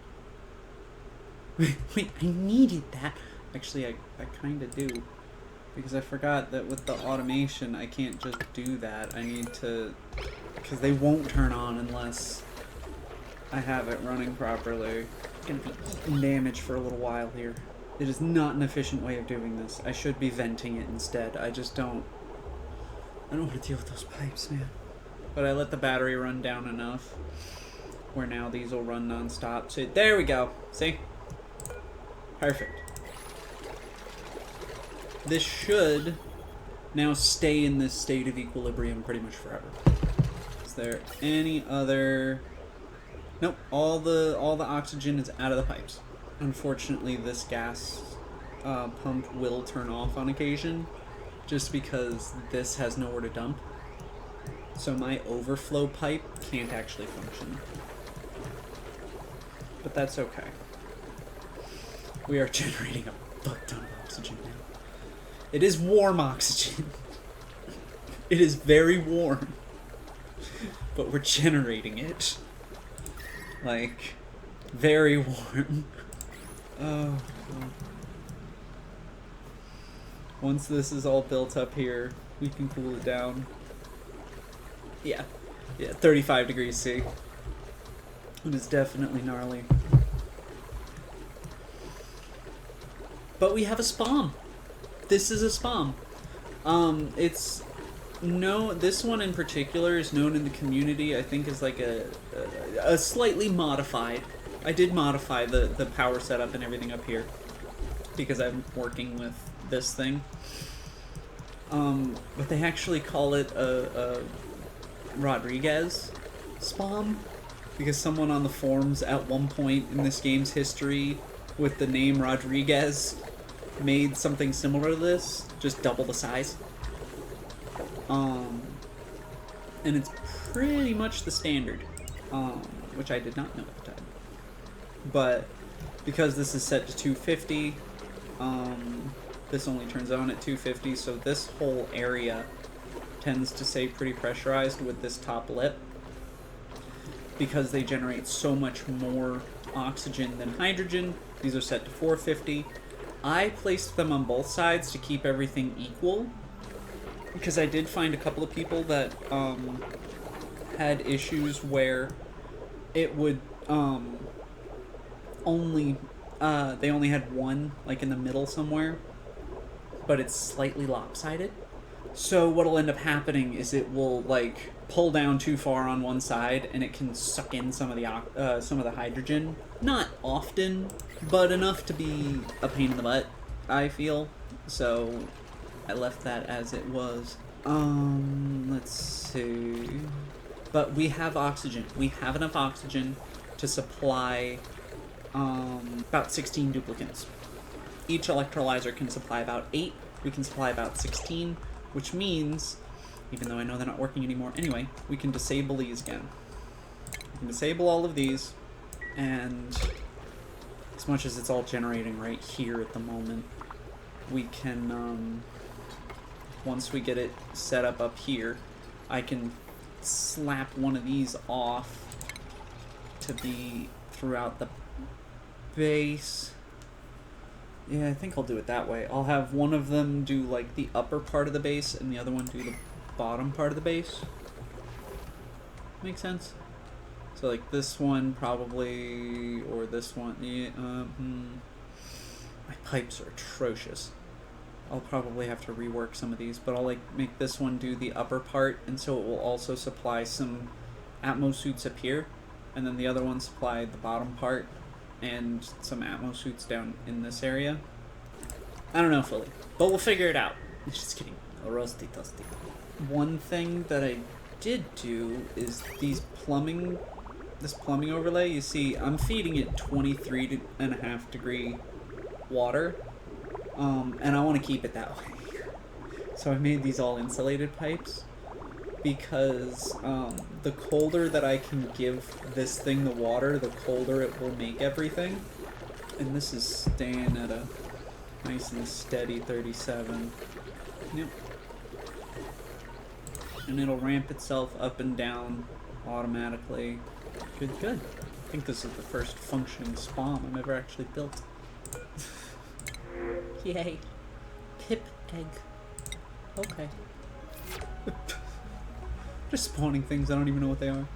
Wait, I needed that. Actually, I kind of do. Because I forgot that with the automation, I can't just do that. I need to... Because they won't turn on unless I have it running properly. I'm going to be eating damage for a little while here. It is not an efficient way of doing this. I should be venting it instead. I just don't... I don't want to deal with those pipes, man. But I let the battery run down enough where now these will run non-stop. So there we go. See? Perfect. This should now stay in this state of equilibrium pretty much forever. Is there any other Nope, all the oxygen is out of the pipes. Unfortunately, this gas pump will turn off on occasion, just because this has nowhere to dump. So my overflow pipe can't actually function. But that's okay. We are generating a butt ton of oxygen now. It is warm oxygen. It is very warm. But we're generating it. Like, very warm. Oh. Once this is all built up here, we can cool it down. Yeah. Yeah, 35 degrees C. It is definitely gnarly. But we have a spawn. This is a spawn. It's this one in particular is known in the community, I think, as like a slightly modified. I did modify the power setup and everything up here because I'm working with this thing. But they actually call it a Rodriguez spawn because someone on the forums at one point in this game's history with the name Rodriguez made something similar to this, just double the size. And it's pretty much the standard, which I did not know at the time. But because this is set to 250, this only turns on at 250, so this whole area tends to stay pretty pressurized with this top lip because they generate so much more oxygen than hydrogen. These are set to 450. I placed them on both sides to keep everything equal because I did find a couple of people that had issues where it would only they only had one like in the middle somewhere, but it's slightly lopsided. So what'll end up happening is it will like pull down too far on one side, and it can suck in some of the hydrogen. Not often, but enough to be a pain in the butt, I feel. So I left that as it was. Let's see. But we have oxygen. We have enough oxygen to supply about 16 duplicates. Each electrolyzer can supply about 8. We can supply about 16, which means, even though I know they're not working anymore anyway, we can disable these again. We can disable all of these, and as much as it's all generating right here at the moment, we can, once we get it set up here, I can slap one of these off to be throughout the base. Yeah, I think I'll do it that way. I'll have one of them do like the upper part of the base and the other one do the bottom part of the base. Make sense? So like this one probably, or this one. Yeah, my pipes are atrocious. I'll probably have to rework some of these, but I'll like make this one do the upper part, and so it will also supply some Atmo suits up here, and then the other one supply the bottom part and some Atmo suits down in this area. I don't know fully, but we'll figure it out. Just kidding. Rusty toasty. One thing that I did do is this plumbing overlay. You see, I'm feeding it 23.5 degree water, and I want to keep it that way. So I made these all insulated pipes because the colder that I can give this thing the water, the colder it will make everything. And this is staying at a nice and steady 37. Yep. And it'll ramp itself up and down automatically. Good, good. I think this is the first functioning spawn I've ever actually built. Yay. Pip egg. Okay. Just spawning things, I don't even know what they are.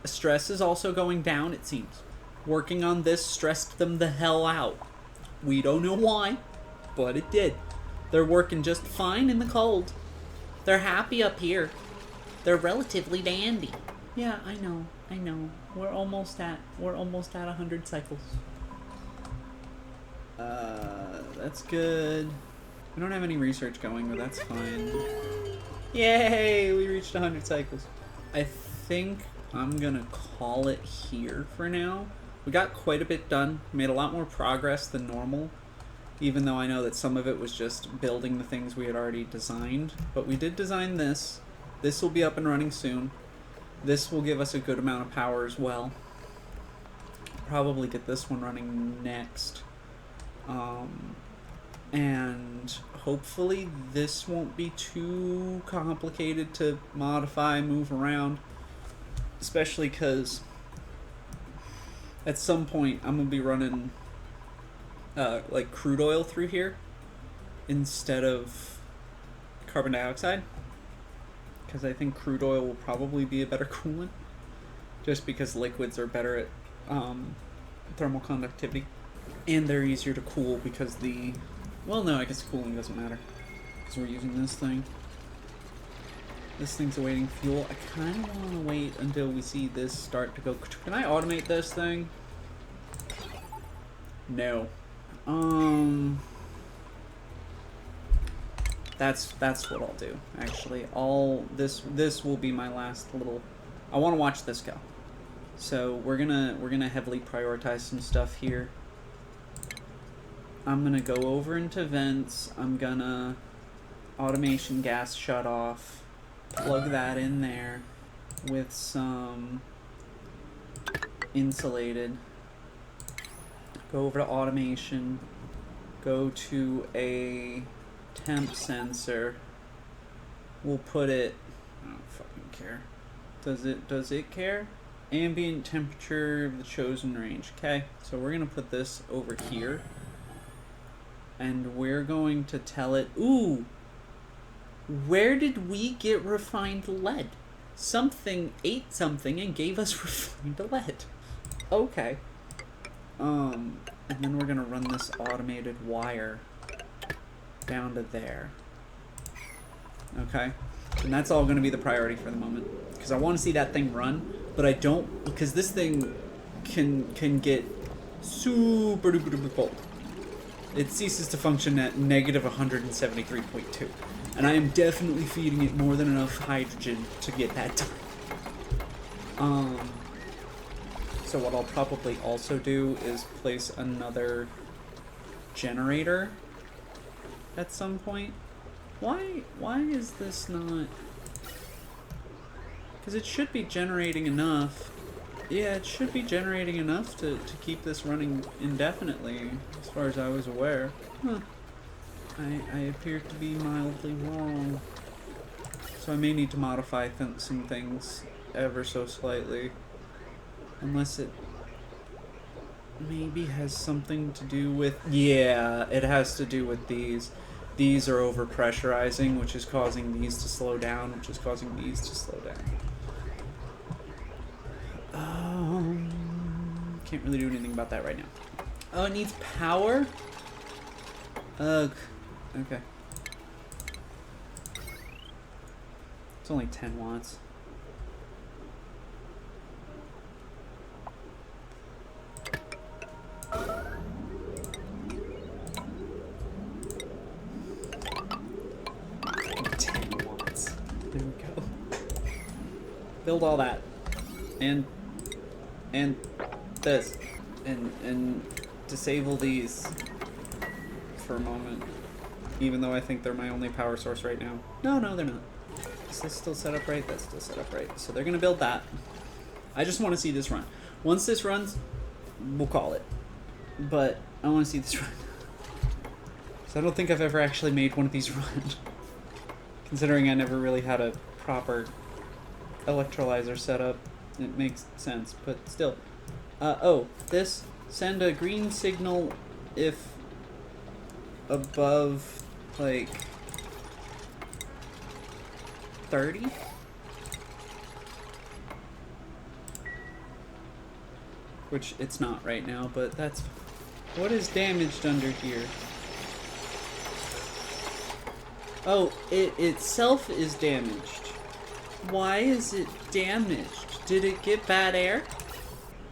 Stress is also going down, it seems. Working on this stressed them the hell out. We don't know why, but it did. They're working just fine in the cold. They're happy up here. They're relatively dandy. Yeah, I know. We're almost at 100 cycles. That's good. We don't have any research going, but that's fine. Yay! We reached 100 cycles. I think I'm gonna call it here for now. We got quite a bit done, made a lot more progress than normal, even though I know that some of it was just building the things we had already designed. But we did design this. This will be up and running soon. This will give us a good amount of power as well. Probably get this one running next. And hopefully this won't be too complicated to modify, move around. Especially because at some point I'm going to be running like crude oil through here instead of carbon dioxide. Because I think crude oil will probably be a better coolant. Just because liquids are better at thermal conductivity. And they're easier to cool because the... Well, no, I guess cooling doesn't matter. Because we're using this thing. This thing's awaiting fuel. I kind of want to wait until we see this start to go... Can I automate this thing? No. That's what I'll do, actually. This will be my last little... I want to watch this go. So we're gonna heavily prioritize some stuff here. I'm gonna go over into vents. I'm gonna automation gas shut off. Plug that in there with some insulated. Go over to automation. Go to a temp sensor. We'll put it... I don't fucking care. Does it care? Ambient temperature of the chosen range. Okay, so we're gonna put this over here. And we're going to tell it, ooh, where did we get refined lead? Something ate something and gave us refined lead. Okay. And then we're gonna run this automated wire down to there. Okay. And that's all gonna be the priority for the moment. Because I want to see that thing run, but I don't, because this thing can get super duper duper cold. It ceases to function at negative 173.2. And I am definitely feeding it more than enough hydrogen to get that done. So what I'll probably also do is place another generator at some point. Why is this not... Because it should be generating enough. Yeah, it should be generating enough to keep this running indefinitely, as far as I was aware. Huh. I appear to be mildly wrong. So I may need to modify some things ever so slightly. Unless it maybe has something to do with... Yeah, it has to do with these. These are over-pressurizing, which is causing these to slow down, which is causing these to slow down. Can't really do anything about that right now. Oh, it needs power? Ugh. Okay. It's only 10 watts. There we go. Build all that. And this. And disable these for a moment. Even though I think they're my only power source right now. No, they're not. Is this still set up right? That's still set up right. So they're gonna build that. I just want to see this run. Once this runs, we'll call it. But I want to see this run. So I don't think I've ever actually made one of these run. Considering I never really had a proper electrolyzer setup, it makes sense, but still. Oh, this, send a green signal if above, like, 30? Which it's not right now, but that's... What is damaged under here? Oh, it itself is damaged. Why is it damaged? Did it get bad air?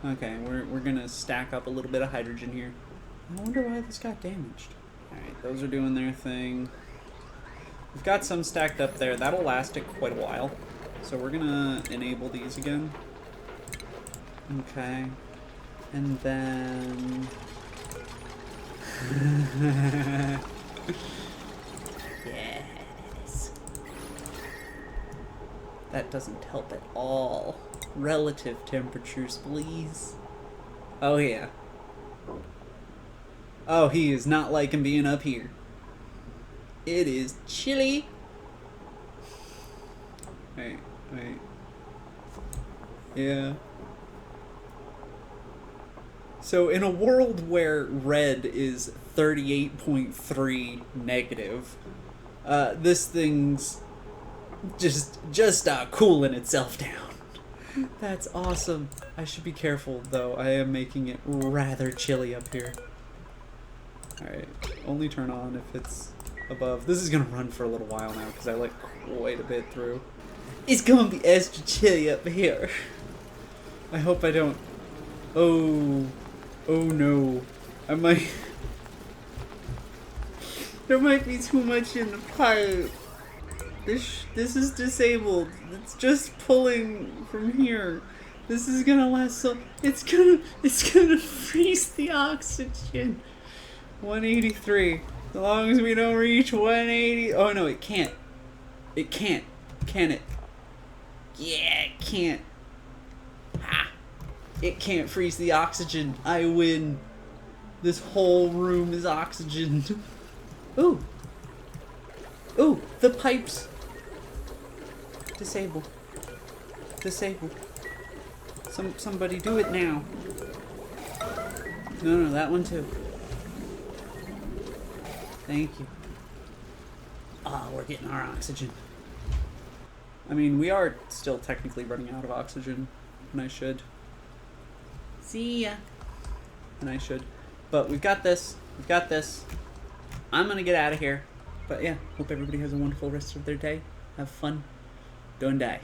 Okay, we're gonna stack up a little bit of hydrogen here. I wonder why this got damaged. Alright, those are doing their thing. We've got some stacked up there. That'll last it quite a while. So we're gonna enable these again. Okay. And then... yes. That doesn't help at all. Relative temperatures, please. Oh, yeah. Oh, he is not liking being up here. It is chilly. Wait. Yeah. So in a world where red is 38.3 negative, this thing's just cooling itself down. That's awesome. I should be careful though. I am making it rather chilly up here. Alright, only turn on if it's above. This is gonna run for a little while now because I like quite a bit through. It's gonna be extra chilly up here. I hope I don't... Oh no. I might... There might be too much in the pipe. This is disabled. It's just pulling from here. This is gonna last so... It's gonna freeze the oxygen. 183. As long as we don't reach 180... Oh no, it can't. It can't. Can it? Yeah, it can't. Ha! It can't freeze the oxygen. I win. This whole room is oxygen. Ooh. Ooh, the pipes. Disable. Disable. Somebody do it now. No, that one too. Thank you. Ah, we're getting our oxygen. I mean, we are still technically running out of oxygen, and I should. See ya. And I should. But we've got this. We've got this. I'm gonna get out of here. But yeah, hope everybody has a wonderful rest of their day. Have fun. Don't die.